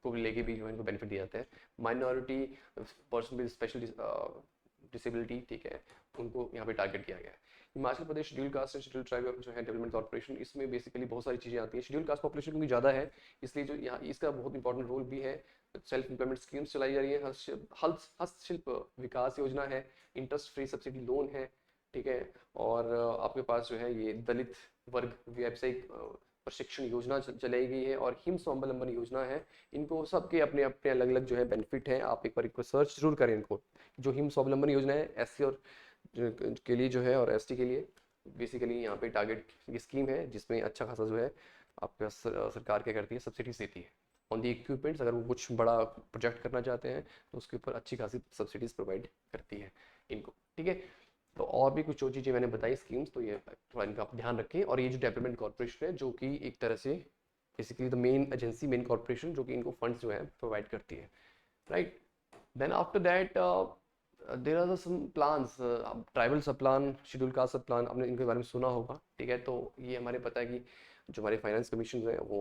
को भी लेके भी जो है इनको बेनिफिट दिया जाता है। Minority person with special disability, ठीक है, उनको यहाँ पे टारगेट किया गया है। Himachal Pradesh schedule caste and schedule tribe जो है डेवलपमेंट कॉर्पोरेशन, इसमें बेसिकली बहुत सारी चीज़ें आती हैं। शेड्यूल कास्ट पॉपुलेशन क्योंकि ज़्यादा है, इसलिए जो यहाँ इसका बहुत इंपॉर्टेंट रोल भी है। सेल्फ एम्प्लॉयमेंट स्कीम्स चलाई जा रही है, हस्तशिल्प विकास योजना है, इंटरेस्ट फ्री सब्सिडी लोन है, ठीक है। और आपके पास जो है ये दलित वर्ग व्यावसायिक प्रशिक्षण योजना चलाई गई है, और हिम स्वावलंबन योजना है। इनको सबके अपने अपने अलग अलग जो है बेनिफिट हैं, आप एक बार सर्च जरूर करें इनको। जो हिम स्वावलंबन योजना है एससी और के लिए जो है और एसटी के लिए बेसिकली यहाँ पे टारगेट की स्कीम है, जिसमें अच्छा खासा जो है आपका सरकार क्या करती है, सब्सिडीज देती है ऑन दी इक्विपमेंट्स। अगर वो कुछ बड़ा प्रोजेक्ट करना चाहते हैं तो उसके ऊपर अच्छी खासी सब्सिडीज प्रोवाइड करती है इनको, ठीक है। तो और भी कुछ जो चीज़ें मैंने बताई स्कीम्स, तो ये थोड़ा इनका आप ध्यान रखें। और ये जो डेवलपमेंट कॉर्पोरेशन है, जो कि एक तरह से basically the main agency, main corporation जो कि इनको फंड्स जो है प्रोवाइड करती है, right. Then after that there are some plans, tribal sub plan, schedule caste sub plan, आपने इनके बारे में सुना होगा, ठीक है। तो ये हमारे पता है कि जो हमारे फाइनेंस कमीशन है वो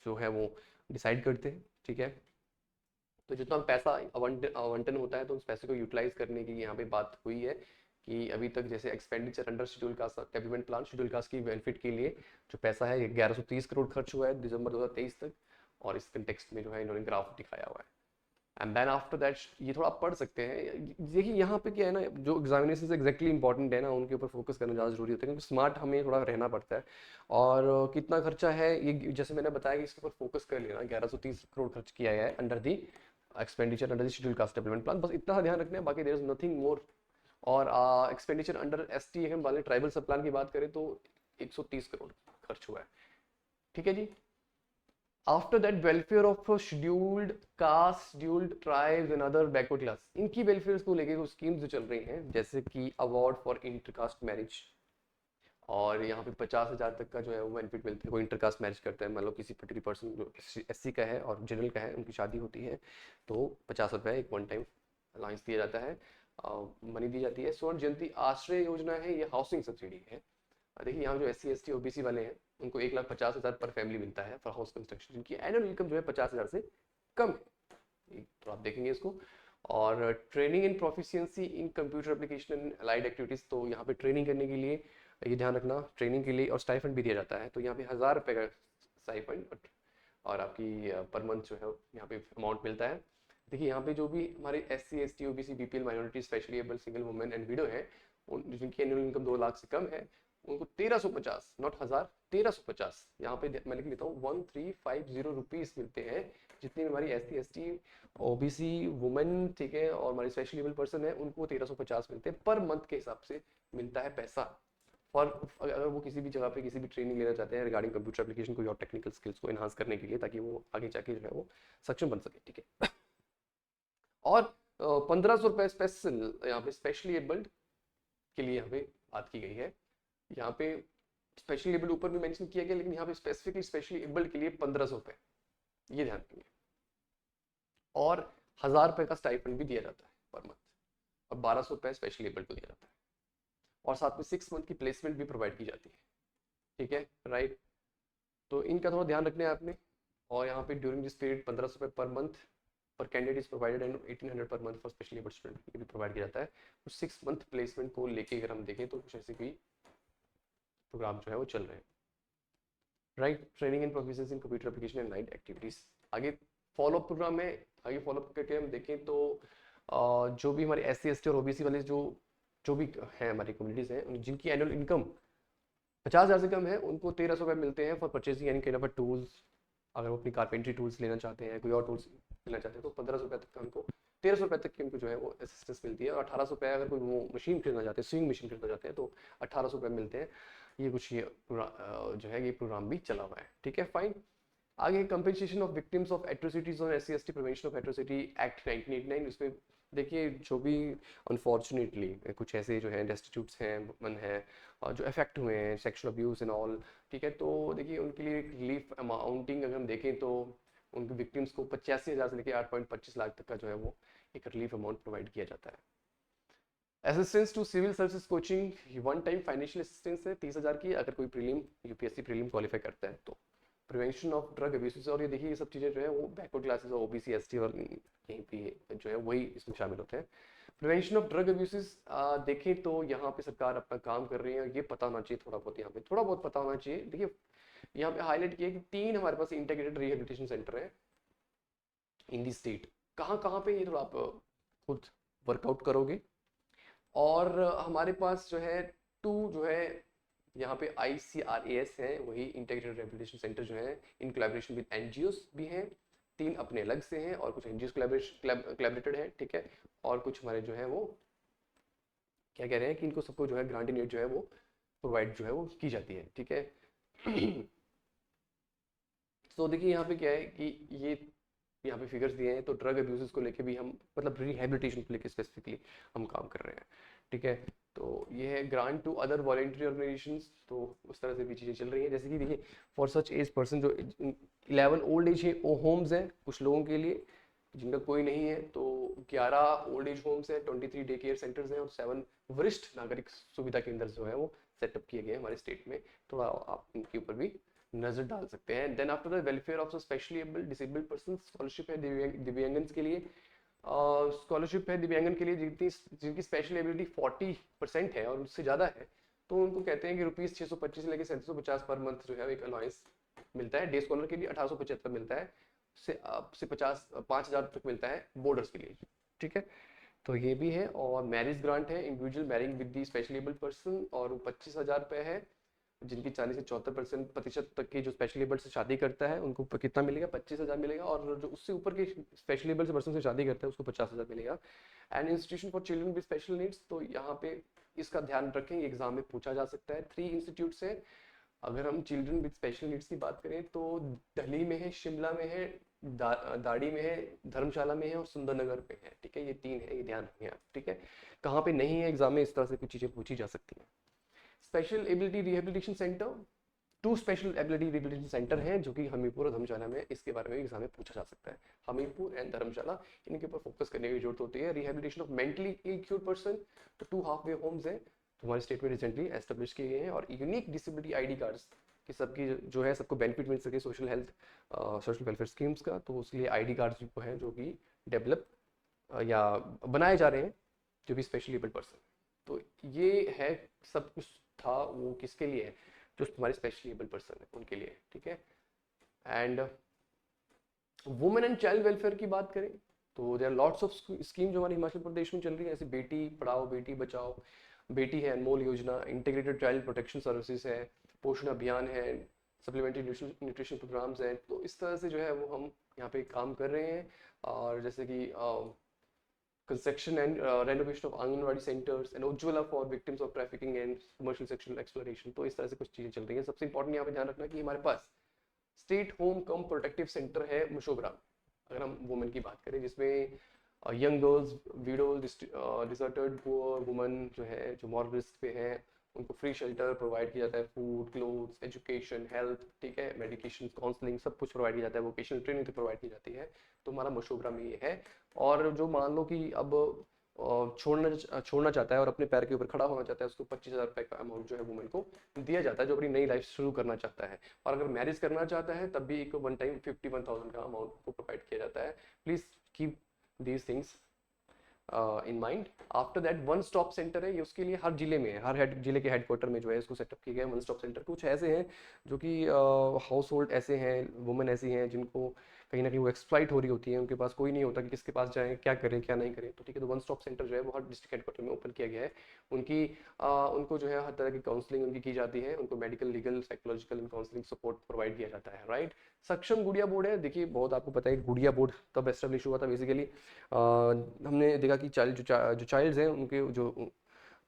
जो है वो डिसाइड करते हैं, ठीक है। तो जितना पैसा आवंटन होता है तो उस पैसे को यूटिलाइज करने की यहाँ पे बात हुई है कि अभी तक जैसे expenditure under schedule caste development plan, schedule cast की बेनिफिट के लिए जो पैसा है 1130 करोड़ खर्च हुआ है दिसंबर 2023 तक। और इस कंटेक्स्ट में जो है इन्होंने ग्राफ दिखाया हुआ है। एंड देन आफ्टर दैट ये थोड़ा आप पढ़ सकते हैं। देखिए यहाँ पे क्या है ना, जो एग्जामिनेशन एग्जैक्टली इंपॉर्टेंट है ना, उनके ऊपर फोकस करना ज़्यादा जरूरी होता है, क्योंकि स्मार्ट हमें थोड़ा रहना पड़ता है। और कितना खर्चा है ये जैसे मैंने बताया कि इसके ऊपर फोकस कर लेना, 1130 करोड़ खर्च किया गया है under the expenditure under the schedule caste development plan, बस इतना ध्यान रखना है, बाकी देयर इज नथिंग मोर। और एक्सपेंडिचर अंडर एसटी हम वाले ट्राइबल सब प्लान की बात करें तो 130 करोड़ खर्च हुआ है, ठीक है जी। After that welfare of scheduled caste, scheduled tribes and other backward class, इनकी वेलफेयर को लेके कुछ स्कीम्स जो चल रही हैं, जैसे कि अवार्ड फॉर इंटरकास्ट मैरिज। और यहाँ पे 50,000 तक का जो है वो बेनिफिट मिलता है, कोई इंटरकास्ट मैरिज करता है, मान लो किसी पर्टिकुलर पर्सन जो एससी का है और जनरल का है, उनकी शादी होती है तो 50 रुपये एक वन टाइम अलाउंस दिया जाता है, मनी दी जाती है। स्वर्ण जयंती आश्रय योजना है, ये हाउसिंग सब्सिडी है। देखिए यहाँ जो SC ST OBC वाले हैं उनको 1,50,000 पर फैमिली मिलता है फॉर हाउस कंस्ट्रक्शन, जिनकी एनुअल इनकम जो है 50,000 से कम है, तो आप देखेंगे इसको। और training in proficiency in computer application and allied activities, तो यहाँ पे ट्रेनिंग करने के लिए ये ध्यान रखना, ट्रेनिंग के लिए और स्टाइफंड भी दिया जाता है। तो यहाँ पे 1,000 रुपये का स्टाइफंड और आपकी पर मंथ जो है यहाँ पे अमाउंट मिलता है। देखिए यहाँ पे जो भी हमारे SC ST OBC BPL minority specially abled single women and window है, जिनकी एनुअल इनकम 2 लाख से कम है, उनको 1350, नॉट 1,000, 1350, यहाँ पे मैं लिख लेता हूँ 1350 रुपीज़ मिलते हैं। जितनी हमारी SC ST OBC वुमेन, ठीक है, और हमारी स्पेशली एबल पर्सन है, उनको 1350 मिलते हैं पर मंथ के हिसाब से मिलता है पैसा। और अगर वो किसी भी जगह पे किसी भी ट्रेनिंग लेना चाहते हैं रिगार्डिंग कंप्यूटर एप्लीकेशन को और टेक्निकल स्किल्स को एनहांस करने के लिए, ताकि वो आगे जाके जो है वो सक्षम बन सके, ठीक है। और 1,500 रुपये स्पेशल यहाँ पे स्पेशली एबल्ड के लिए यहाँ पे बात की गई है। यहाँ पे स्पेशली एबल्ड ऊपर भी मेंशन किया गया, लेकिन यहाँ पे स्पेसिफिकली स्पेशली एबल्ड के लिए 1,500 रुपये, ये ध्यान रखेंगे। और 1,000 रुपये का स्टाइपेंड भी दिया जाता है पर मंथ, और 1,200 रुपये स्पेशली एबल्ड को दिया जाता है। और साथ में 6 मंथ की प्लेसमेंट भी प्रोवाइड की जाती है, ठीक है, राइट। तो इनका थोड़ा ध्यान रखना है आपने। और यहाँ पे ड्यूरिंग दिस पीरियड 1,500 रुपये पर मंथ पर candidate is provided and 1,800 per month for specially abled student, ये भी प्रोवाइड किया जाता है। तो 6 मंथ प्लेसमेंट को लेके अगर हम देखें तो कुछ ऐसे कोई प्रोग्राम जो है वो चल रहे हैं, right. Training in proficiency in computer application and light activities, आगे फॉलोअप प्रोग्राम है। आगे फॉलोअप करके हम देखें तो जो भी हमारे SC ST और OBC वाले जो भी हैं हमारी कम्युनिटीज़ हैं, जिनकी एनुअल इनकम 50,000 से कम है, उनको 1,300 रुपये मिलते हैं फॉर परचेजिंग यानी कि टूल्स। अगर वो अपनी कारपेंट्री टूल्स लेना चाहते हैं, कोई और टूल्स लेना चाहते हैं, तो 1,500 रुपये तक का उनको 1,300 रुपये तक की उनको जो है वो असिस्टेंस मिलती है। और 1,800 रुपये अगर कोई वो मशीन खरीदना चाहते हैं, स्विंग मशीन खरीदना चाहते हैं, तो 1,800 रुपये मिलते हैं। ये कुछ ये जो है ये प्रोग्राम भी चला हुआ है, ठीक है, फाइन। आगे compensation of victims of atrocities on SC ST prevention of atrocity act 1989, उसमें देखिए जो भी अनफॉर्चुनेटली कुछ ऐसे जो हैं डेस्टिट्यूट्स हैं, मन हैं, और जो अफेक्ट हुए हैं सेक्सुअल अब्यूज़ एंड ऑल, ठीक है, तो देखिए उनके लिए रिलीफ अमाउंटिंग अगर हम देखें तो उनके विक्टिम्स को 85,000 से लेकर 8.25 लाख तक का जो है वो एक रिलीफ अमाउंट प्रोवाइड किया जाता है। Assistance to civil services coaching, one time financial assistance है 30,000 की, अगर कोई प्रीलिम UPSC प्रीलिम क्वालिफाई करता है तो। प्रिवेंशन ऑफ ड्रग अब्यूज, और ये देखिए ये सब चीज़ें जो है वो बैकवर्ड क्लासेस और OBC ST और यहीं पे जो है वही इसमें शामिल होते हैं। प्रिवेंशन ऑफ ड्रग अब्यूज देखें तो यहाँ पे सरकार अपना काम कर रही है, और ये पता होना चाहिए थोड़ा बहुत, यहाँ पे थोड़ा बहुत पता होना चाहिए। देखिए यहाँ पे हाईलाइट किया कि 3 हमारे पास इंटीग्रेटेड रिहेबिलिटेशन सेंटर है इन दी स्टेट। कहाँ कहाँ पे, ये थोड़ा आप खुद वर्कआउट करोगे। और हमारे पास जो है 2 जो है यहाँ पे ICRAS है, वही इंटीग्रेटेड रिहेबिलिटेशन सेंटर जो है इन कोलैबोरेशन विद NGOs भी हैं। 3 अपने अलग से हैं और कुछ NGOs कोलैबोरेटेड है, ठीक है। और कुछ हमारे जो है वो क्या कह रहे हैं कि इनको सबको जो है ग्रांट इन एड जो है वो प्रोवाइड जो है वो की जाती है, ठीक है। तो देखिए यहाँ पे क्या है कि ये यहाँ पे फिगर्स दिए हैं, तो ड्रग अब्यूजेस को लेके भी हम मतलब रिहेबिलिटेशन को लेके स्पेसिफिकली हम काम कर रहे हैं, ठीक है। तो ये है grant to other voluntary organisations, तो उस तरह से भी चीज़ें चल रही हैं, जैसे कि देखिए फॉर सच एज पर्सन जो 11 ओल्ड एज होम्स हैं कुछ लोगों के लिए जिनका कोई नहीं है, तो 11 ओल्ड एज होम्स हैं, 23 डे केयर सेंटर्स हैं और 7 वरिष्ठ नागरिक सुविधा केंद्र जो है वो सेटअप किए गए हैं हमारे स्टेट में। थोड़ा आप इनके ऊपर भी नजर डाल सकते हैं। Then after the welfare of specially abled disabled person, scholarship है दिव्यांगन के लिए। स्कॉलरशिप है दिव्यांगन के लिए जिनकी स्पेशल एबिलिटी 40% है और उससे ज़्यादा है, तो उनको कहते हैं कि ₹625 से लेकर 3750 पर मंथ जो है एक अलाउंस मिलता है। डे स्कॉलर के लिए 1875 मिलता है, से 5,000 तक मिलता है बोर्डर्स के लिए, ठीक है। तो ये भी है। और मैरिज ग्रांट है individual marrying with the special abled person, और वो 25,000 रुपये है। जिनकी 40 से 74% तक की जो स्पेशल एबल्ड से शादी करता है उनको कितना मिलेगा, 25,000 मिलेगा। और जो उससे ऊपर के स्पेशल एबल्ड पर्सन से शादी करता है उसको 50,000 मिलेगा। And institution for children with special needs, तो यहाँ पे इसका ध्यान रखें, एग्जाम में पूछा जा सकता है। 3 इंस्टीट्यूट है। अगर हम चिल्ड्रन विद स्पेशल नीड्स की बात करें तो दिल्ली में है, शिमला में है, दाड़ी में है, धर्मशाला में है और सुंदरनगर में है, ठीक है। ये 3 है, ये ध्यान रखें आप, ठीक है। कहाँ पे नहीं है एग्जाम में, इस तरह से कुछ चीज़ें पूछी जा सकती हैं। Special ability rehabilitation centre, 2 special ability rehabilitation centre हैं जो कि हमीरपुर और धर्मशाला में, इसके बारे में एग्जाम में पूछा जा सकता है। हमीरपुर एंड धर्मशाला, इनके ऊपर फोकस करने की जरूरत होती है। Rehabilitation of mentally ill cure person, तो 2 हाफ वे होम्स हैं तो हमारे स्टेट में रिसेंटली एस्टेब्लिश किए गए हैं। और यूनिक डिसेबिलिटी आईडी कार्ड्स कि सबकी जो है सबको बेनिफिट मिल सके social health social welfare schemes का, तो उसके लिए आईडी कार्ड्स जो हैं जो कि डेवलप या बनाए जा रहे हैं जो भी स्पेशली एबल्ड पर्सन। तो ये है सब कुछ था वो किसके लिए है, जो तुम्हारे स्पेशली एबल्ड पर्सन है उनके लिए, ठीक है। And women and child welfare की बात करें तो there are lots of scheme जो हमारे हिमाचल प्रदेश में चल रही है, जैसे बेटी पढ़ाओ बेटी बचाओ, बेटी है अनमोल योजना, इंटीग्रेटेड चाइल्ड प्रोटेक्शन सर्विसेज है, पोषण अभियान है, सप्लीमेंट्री न्यूट्रिशन प्रोग्राम्स हैं। तो इस तरह से जो है वो हम यहाँ पे काम कर रहे हैं। और जैसे कि construction and renovation of anganwadi centres and Ujjwala for victims of trafficking and commercial sexual exploitation, तो इस तरह से कुछ चीज़ें चल रही हैं। सबसे इंपॉर्टेंट यहाँ पे ध्यान रखना कि हमारे पास state home cum protective centre है मशोबरा, अगर हम वुमेन की बात करें, जिसमें young girls, widows, deserted poor women जो है जो मॉरल रिस्क पे हैं उनको फ्री शेल्टर प्रोवाइड किया जाता है, फूड, क्लोथ्स, एजुकेशन, हेल्थ, ठीक है, मेडिकेशन, काउंसलिंग सब कुछ प्रोवाइड किया जाता है, वोकेशनल ट्रेनिंग तो प्रोवाइड की जाती है। तो हमारा मशोबरा में ये है। और जो मान लो कि अब छोड़ना चाहता है और अपने पैर के ऊपर खड़ा होना चाहता है, उसको 25,000 रुपये का अमाउंट जो है वुमेन को दिया जाता है जो अपनी नई लाइफ शुरू करना चाहता है। और अगर मैरिज करना चाहता है तब भी एक वन टाइम 51,000 का अमाउंट को प्रोवाइड किया जाता है। Please keep these things in mind. After that one stop centre है, ये उसके लिए हर जिले में है, हर जिले के हेडक्वार्टर में जो है इसको सेटअप किया गया है वन स्टॉप सेंटर। कुछ ऐसे हैं जो कि हाउस होल्ड ऐसे हैं, वुमेन ऐसी हैं जिनको कहीं ना कहीं वो एक्सप्लॉइट हो रही होती है, उनके पास कोई नहीं होता कि किसके पास जाएं, क्या करें क्या नहीं करें, तो ठीक है। तो वन स्टॉप सेंटर जो है वो हर डिस्ट्रिक्ट हेडक्वार्टर में ओपन किया गया है। उनको जो है हर तरह की काउंसलिंग उनकी की जाती है, उनको medical, legal, psychological and counselling support provide किया जाता है, राइट। सक्षम गुड़िया बोर्ड है, देखिए बहुत आपको पता है गुड़िया बोर्ड तब एस्टेब्लिश हुआ था बेसिकली। हमने देखा कि जो चाइल्ड्स हैं उनके जो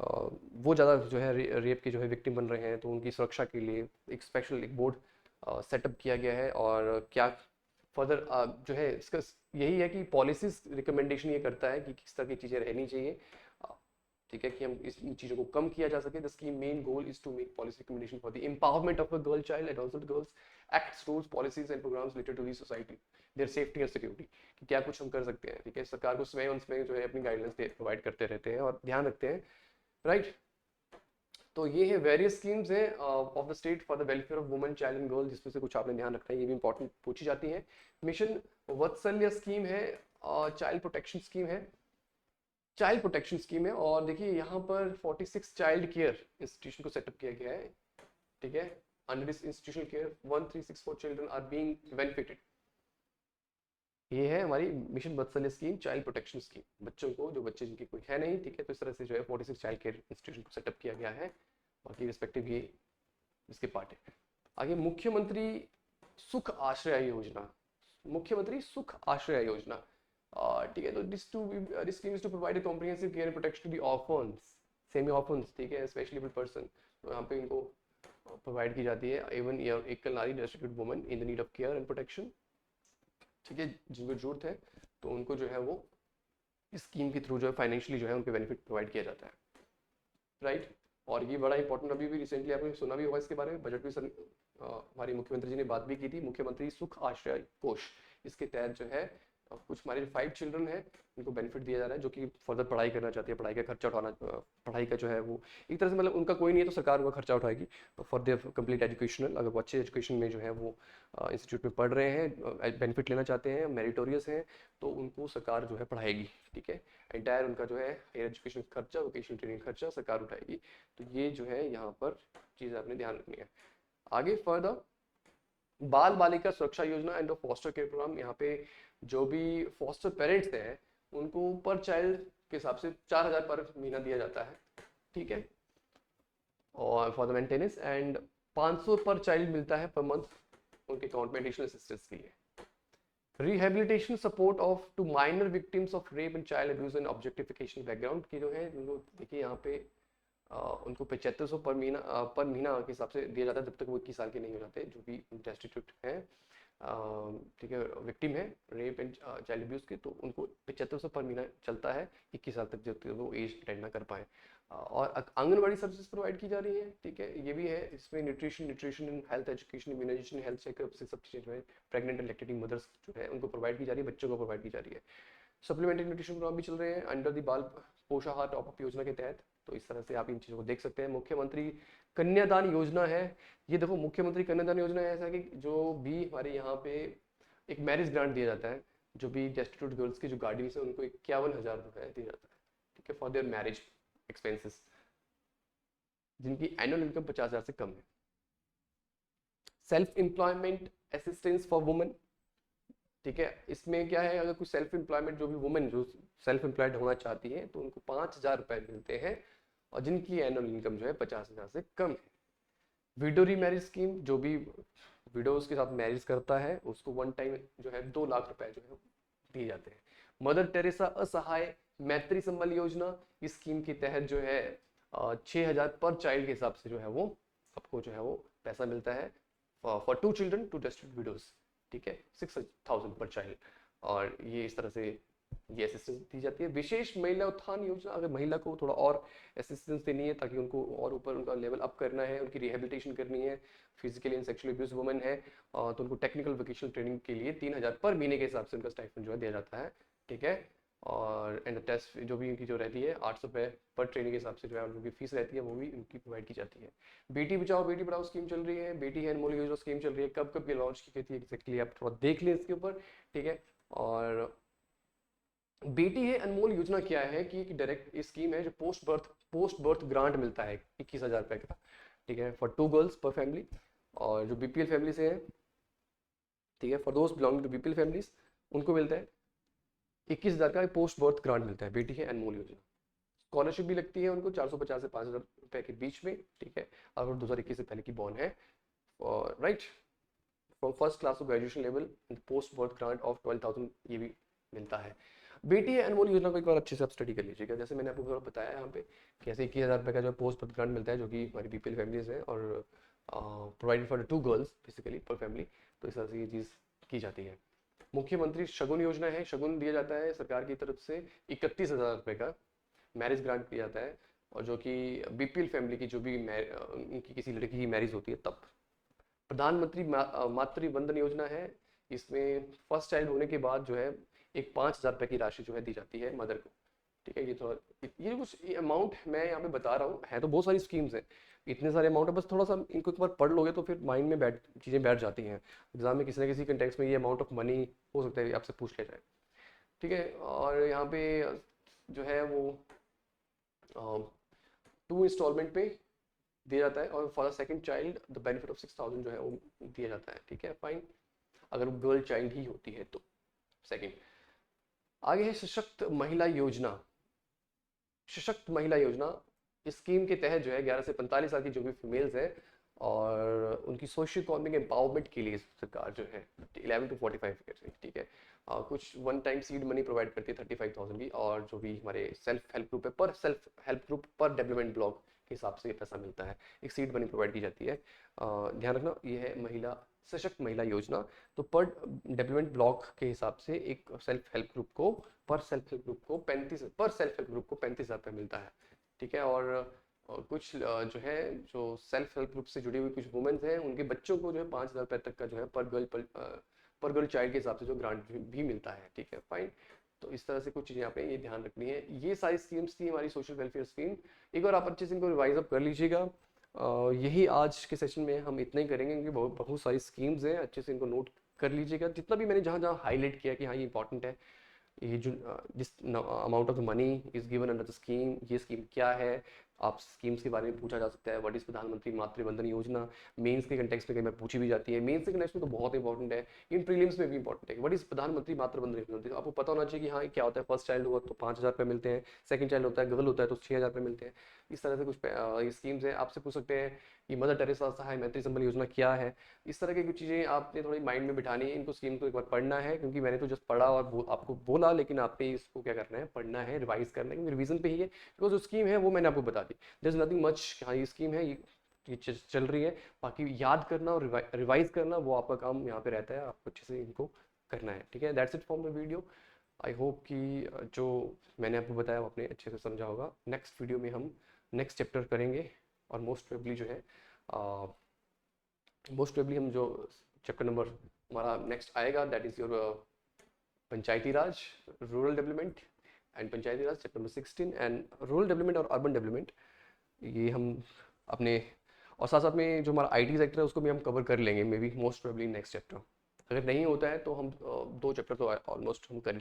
वो ज़्यादा जो है रेप के जो है विक्टिम बन रहे हैं, तो उनकी सुरक्षा के लिए एक स्पेशल एक बोर्ड सेटअप किया गया है। और क्या फर्दर जो है इसका यही है कि पॉलिसीज रिकमेंडेशन ये करता है कि किस तरह की चीज़ें रहनी चाहिए, ठीक है, कि हम इन चीज़ों को कम किया जा सके। The scheme main goal is to make policy recommendation for the empowerment of a girl child, adolescent girls, acts, rules, policies and programmes related to the society, their safety and security, कि क्या कुछ हम कर सकते हैं, ठीक है। सरकार को स्वयं उसमें जो है अपनी गाइडलाइंस प्रोवाइड करते रहते हैं और ध्यान रखते हैं, राइट। तो ये है वेरियस स्कीम्स हैं of the state for the welfare of women, child and girl, जिसमें से कुछ आपने ध्यान रखना है, ये भी इंपॉर्टेंट पूछी जाती है। मिशन वत्सल्य स्कीम है, चाइल्ड प्रोटेक्शन स्कीम है, चाइल्ड प्रोटेक्शन स्कीम है। और देखिए यहाँ पर 46 चाइल्ड केयर इंस्टीट्यूशन को सेटअप किया गया है, ठीक है। Under this institutional care 1364 children are being benefited. ये है हमारी mission Vatsalya scheme, child protection scheme, बच्चों को, जो बच्चे जिनके कोई है नहीं, ठीक है, तो इस तरह से जो है 46 चाइल्ड केयर इंस्टीट्यूशन को सेटअप किया गया है। बाकी रिस्पेक्टिव ये इसके पार्ट है। आगे मुख्यमंत्री सुख आश्रय योजना, मुख्यमंत्री सुख आश्रय योजना, ठीक है। तो this scheme is to provide a comprehensive care and protection to the orphans, semi orphans, ठीक है, स्पेशली एबल्ड पर्सन, तो यहाँ पे इनको प्रोवाइड की जाती है। इवन एकल नारी destitute woman in the need of care and protection, ठीक है, जिनको जरूरत है तो उनको जो है वो इस स्कीम के थ्रू जो है फाइनेंशियली जो है उनको बेनिफिट प्रोवाइड किया जाता है, राइट। और ये बड़ा इंपॉर्टेंट, अभी भी रिसेंटली आपने सुना भी होगा इसके बारे में, बजट में हमारी मुख्यमंत्री जी ने बात भी की थी, मुख्यमंत्री सुख आश्रय कोष, इसके तहत जो है कुछ हमारे जो 5 चिल्ड्रन हैं उनको बेनिफिट दिया जा रहा है, जो कि फर्दर पढ़ाई करना चाहती है, पढ़ाई का खर्चा उठाना, पढ़ाई का जो है वो एक तरह से मतलब उनका कोई नहीं है तो सरकार उनका खर्चा उठाएगी फॉर देयर कंप्लीट एजुकेशनल। अगर वो अच्छे एजुकेशन में जो है वो इंस्टीट्यूट में पढ़ रहे हैं, बेनिफिट लेना चाहते हैं, मेरिटोरियस हैं, तो उनको सरकार जो है पढ़ाएगी, ठीक है। एंटायर उनका जो है हायर एजुकेशन खर्चा, वोकेशनल ट्रेनिंग खर्चा सरकार उठाएगी। तो ये जो है यहाँ पर चीज़ आपने ध्यान रखनी है। आगे फर्दर बाल बालिका सुरक्षा योजना एंड फॉस्टर केयर प्रोग्राम, यहाँ पे जो भी फॉस्टर पेरेंट्स हैं उनको पर चाइल्ड के हिसाब से 4000 पर महीना दिया जाता है, ठीक है, और फॉर द मेंटेनेंस, एंड 500 पर चाइल्ड मिलता है पर मंथ उनके अकाउंट में एडिशनल असिस्टेंस के लिए। Rehabilitation support of to minor victims of rape and child abuse and objectification background की जो है उनको देखिए यहाँ पे उनको 7500 पर महीना के हिसाब से दिया जाता है जब तक वो 21 साल के नहीं हो जाते, जो भी डेस्टिट्यूट हैं, ठीक है, विक्टिम है रेप एंड चाइल्ड अब्यूज के, तो उनको 7500 पर महीना चलता है 21 साल तक, जब तक वो एज अटेंड ना कर पाए। और आंगनबाड़ी सर्विसेज प्रोवाइड की जा रही है, ठीक है, ये भी है, इसमें nutrition and health education, immunisation, health checkup से सब चीज़ें जो है प्रेग्नेंट एंड लैक्टेटिंग मदर्स जो है उनको प्रोवाइड की जा रही है, बच्चों को प्रोवाइड की जा रही है। सप्लीमेंट्री न्यूट्रिशन प्रोग्राम भी चल रहे हैं अंडर द बाल पोषाहार टॉप अप योजना के तहत, तो इस तरह से आप इन चीज़ों को देख सकते हैं। मुख्यमंत्री कन्यादान योजना है, ये देखो मुख्यमंत्री कन्यादान योजना ऐसा है कि जो भी हमारे यहाँ पे एक मैरिज ग्रांट दिया जाता है, जो भी डेस्टिट्यूट गर्ल्स की जो गार्डियंस है उनको 51,000 रुपये दिया जाता है, ठीक है, फॉर देयर मैरिज एक्सपेंसेस, जिनकी एनुअल इनकम 50,000 से कम है। Self employment assistance for women, ठीक है, इसमें क्या है, अगर कोई सेल्फ एम्प्लॉयमेंट जो भी वुमेन जो सेल्फ एम्प्लॉयड होना चाहती है तो उनको 5,000 रुपये मिलते हैं, और जिनकी एनुअल इनकम जो है 50,000 से कम है। विडो रीमैरिज स्कीम, जो भी विडोज के साथ मैरिज करता है उसको वन टाइम जो है 2 लाख रुपए जो है दिए जाते हैं। मदर टेरेसा असहाय मैत्री संबल योजना, इस स्कीम के तहत जो है 6,000 पर चाइल्ड के हिसाब से जो है वो आपको जो है वो पैसा मिलता है for 2 children to destitute widows, ठीक है, 6,000 पर चाइल्ड, और ये इस तरह से ये असिस्टेंस दी जाती है। विशेष महिला उत्थान योजना, अगर महिला को थोड़ा और असिस्टेंस देनी है ताकि उनको और ऊपर उनका लेवल अप करना है, उनकी रिहेबिलिटेशन करनी है, physically and sexually abuse women है, तो उनको टेक्निकल वोकेशनल ट्रेनिंग के लिए 3,000 पर महीने के हिसाब से उनका स्टाइपेंड जो है दिया जाता है, ठीक है। और एंड टेस्ट जो भी उनकी जो रहती है 800 रुपये पर ट्रेनिंग के हिसाब से जो है उनकी फीस रहती है वो भी उनकी प्रोवाइड की जाती है। बेटी बचाओ बेटी पढ़ाओ स्कीम चल रही है, बेटी है अनमोल योजना स्कीम चल रही है, कब कब ये लॉन्च की गई थी एक्जैक्टली आप थोड़ा देख लें इसके ऊपर, ठीक है। और बेटी है अनमोल योजना क्या है कि डायरेक्ट स्कीम है जो पोस्ट बर्थ ग्रांट मिलता है 21,000 रुपये का, ठीक है, फॉर 2 गर्ल्स पर फैमिली, और जो बीपीएल फैमिली से है, ठीक है, फॉर दोस्त बिलोंगिंग टू बीपीएल फैमिलीज उनको मिलता है 21,000 का पोस्ट बर्थ ग्रांट मिलता है, बेटी है अनमोल योजना। स्कॉलरशिप भी लगती है उनको 450 से 5,000 रुपये के बीच में, ठीक है, अगर 2021 से पहले की बॉर्न है, right, from first class to graduation level, post birth grant of 12,000 ये भी मिलता है। बेटी है अनमोल योजना को एक बार अच्छे से आप स्टडी कर लीजिएगा, जैसे मैंने आपको थोड़ा बताया यहाँ पे कैसे 21,000 रुपये का जो पोस्ट बर्थ ग्रांट मिलता है, जो कि हमारी बीपीएल फैमिलीज है, और प्रोवाइडेड फॉर 2 गर्ल्स बेसिकली पर फैमिली, तो इस तरह से ये चीज़ की जाती है। मुख्यमंत्री शगुन योजना है, शगुन दिया जाता है सरकार की तरफ से 31,000 रुपये का मैरिज ग्रांट दिया जाता है, और जो कि बीपीएल फैमिली की जो भी उनकी किसी लड़की की मैरिज होती है तब। प्रधानमंत्री मातृ वंदन योजना है, इसमें फर्स्ट चाइल्ड होने के बाद जो है एक 5,000 रुपये की राशि जो है दी जाती है मदर को, ठीक है। ये थोड़ा ये कुछ अमाउंट मैं यहाँ पे बता रहा हूँ, है तो बहुत सारी स्कीम्स हैं, इतने सारे अमाउंट है, बस थोड़ा सा इनको एक बार पढ़ लोगे तो फिर माइंड में चीज़ें बैठ जाती हैं, एग्जाम में किसी न किसी कंटेक्स्ट में ये अमाउंट ऑफ मनी हो सकता है आपसे पूछ लिया जाए, ठीक है। और यहाँ पे जो है वो 2 इंस्टॉलमेंट पे दिया जाता है, और for the second child the benefit of 6,000 जो है वो दिया जाता है, ठीक है, फाइन, अगर वो गर्ल चाइल्ड ही होती है तो। सेकंड आगे है सशक्त महिला योजना। सशक्त महिला योजना इस स्कीम के तहत जो है 11 से 45 साल की जो भी फीमेल्स हैं और उनकी सोशियो इकोनॉमिक एम्पावरमेंट के लिए सरकार जो है 11 to 45 ईयर्स, ठीक है, कुछ one time seed money provide करती है 35,000 की, और जो भी हमारे सेल्फ हेल्प ग्रुप है, पर सेल्फ हेल्प ग्रुप पर डेवलपमेंट ब्लॉक के हिसाब से ये पैसा मिलता है, एक सीड मनी प्रोवाइड की जाती है। ध्यान रखना ये है महिला सशक्त महिला योजना। तो पर डेवलपमेंट ब्लॉक के हिसाब से एक सेल्फ हेल्प ग्रुप को पर सेल्फ हेल्प ग्रुप को 35,000 मिलता है, ठीक है। और कुछ जो है जो सेल्फ हेल्प ग्रुप से जुड़ी हुई कुछ वुमेन्स हैं, उनके बच्चों को जो है 5,000 तक का जो है पर गर्ल चाइल्ड के हिसाब से जो ग्रांट भी मिलता है, ठीक है, फाइन। तो इस तरह से कुछ चीज़ें यहाँ पे ये ध्यान रखनी है। ये सारी स्कीम्स थी हमारी सोशल वेलफेयर स्कीम। एक बार आप अच्छे से इनको रिवाइज अप कर लीजिएगा। यही आज के सेशन में हम इतना ही करेंगे, क्योंकि बहुत बहुत सारी स्कीम्स हैं, अच्छे से इनको नोट कर लीजिएगा। जितना भी मैंने जहाँ जहाँ हाईलाइट किया कि हाँ ये इंपॉर्टेंट है, ये जो जिस amount of the money is given under the scheme, ये स्कीम क्या है, आप स्कीम्स के बारे में पूछा जा सकता है। व्हाट इज प्रधानमंत्री मातृ वंदन योजना, मेंस के कंटेक्स्ट में कई बार पूछी भी जाती है। मेंस के कंटेक्स्ट में तो बहुत इंपॉर्टेंट है, इन प्रीलिम्स में भी इंपॉर्टेंट है। व्हाट इज प्रधानमंत्री मातृ वंदन योजना, तो आपको पता होना चाहिए कि हाँ क्या होता है। फर्स्ट चाइल्ड हुआ तो 5,000 रुपये मिलते हैं, सेकंड चाइल्ड होता है गर्ल होता है तो 6,000 रुपये मिलते हैं। इस तरह से कुछ ये स्कीम्स हैं। आपसे पूछ सकते हैं कि मदर टेरेसा सहाय मैत्री संबल योजना क्या है। इस तरह की कुछ चीज़ें आपने थोड़ी माइंड में बिठानी है, इनको स्कीम को एक बार पढ़ना है, क्योंकि मैंने तो जस्ट पढ़ा और आपको बोला, लेकिन आपने इसको क्या करना है, पढ़ना है, रिवाइज करना है, क्योंकि रिवीजन पे ही है। बिकॉज जो स्कीम है वो मैंने आपको बता दी, देयर इज नथिंग मच। हाँ ये स्कीम है, ये चल रही है, बाकी याद करना और रिवाइज करना वो आपका काम यहाँ पे रहता है। आपको अच्छे से इनको करना है, ठीक है। That's it for my video. I hope कि जो मैंने आपको बताया वो आपने अच्छे से समझा होगा। नेक्स्ट वीडियो में हम नेक्स्ट चैप्टर करेंगे, और मोस्ट प्रोबेबली जो है मोस्ट प्रोबेबली हम जो चैप्टर नंबर हमारा नेक्स्ट आएगा, that is your Panchayati Raj, rural development and Panchayati Raj, chapter number 16, and rural development और अर्बन डेवलपमेंट, ये हम अपने, और साथ साथ में जो हमारा आईटी सेक्टर है उसको भी हम कवर कर लेंगे, may be most probably next chapter. अगर नहीं होता है तो हम 2 चैप्टर तो ऑलमोस्ट हम कर ही लेंगे।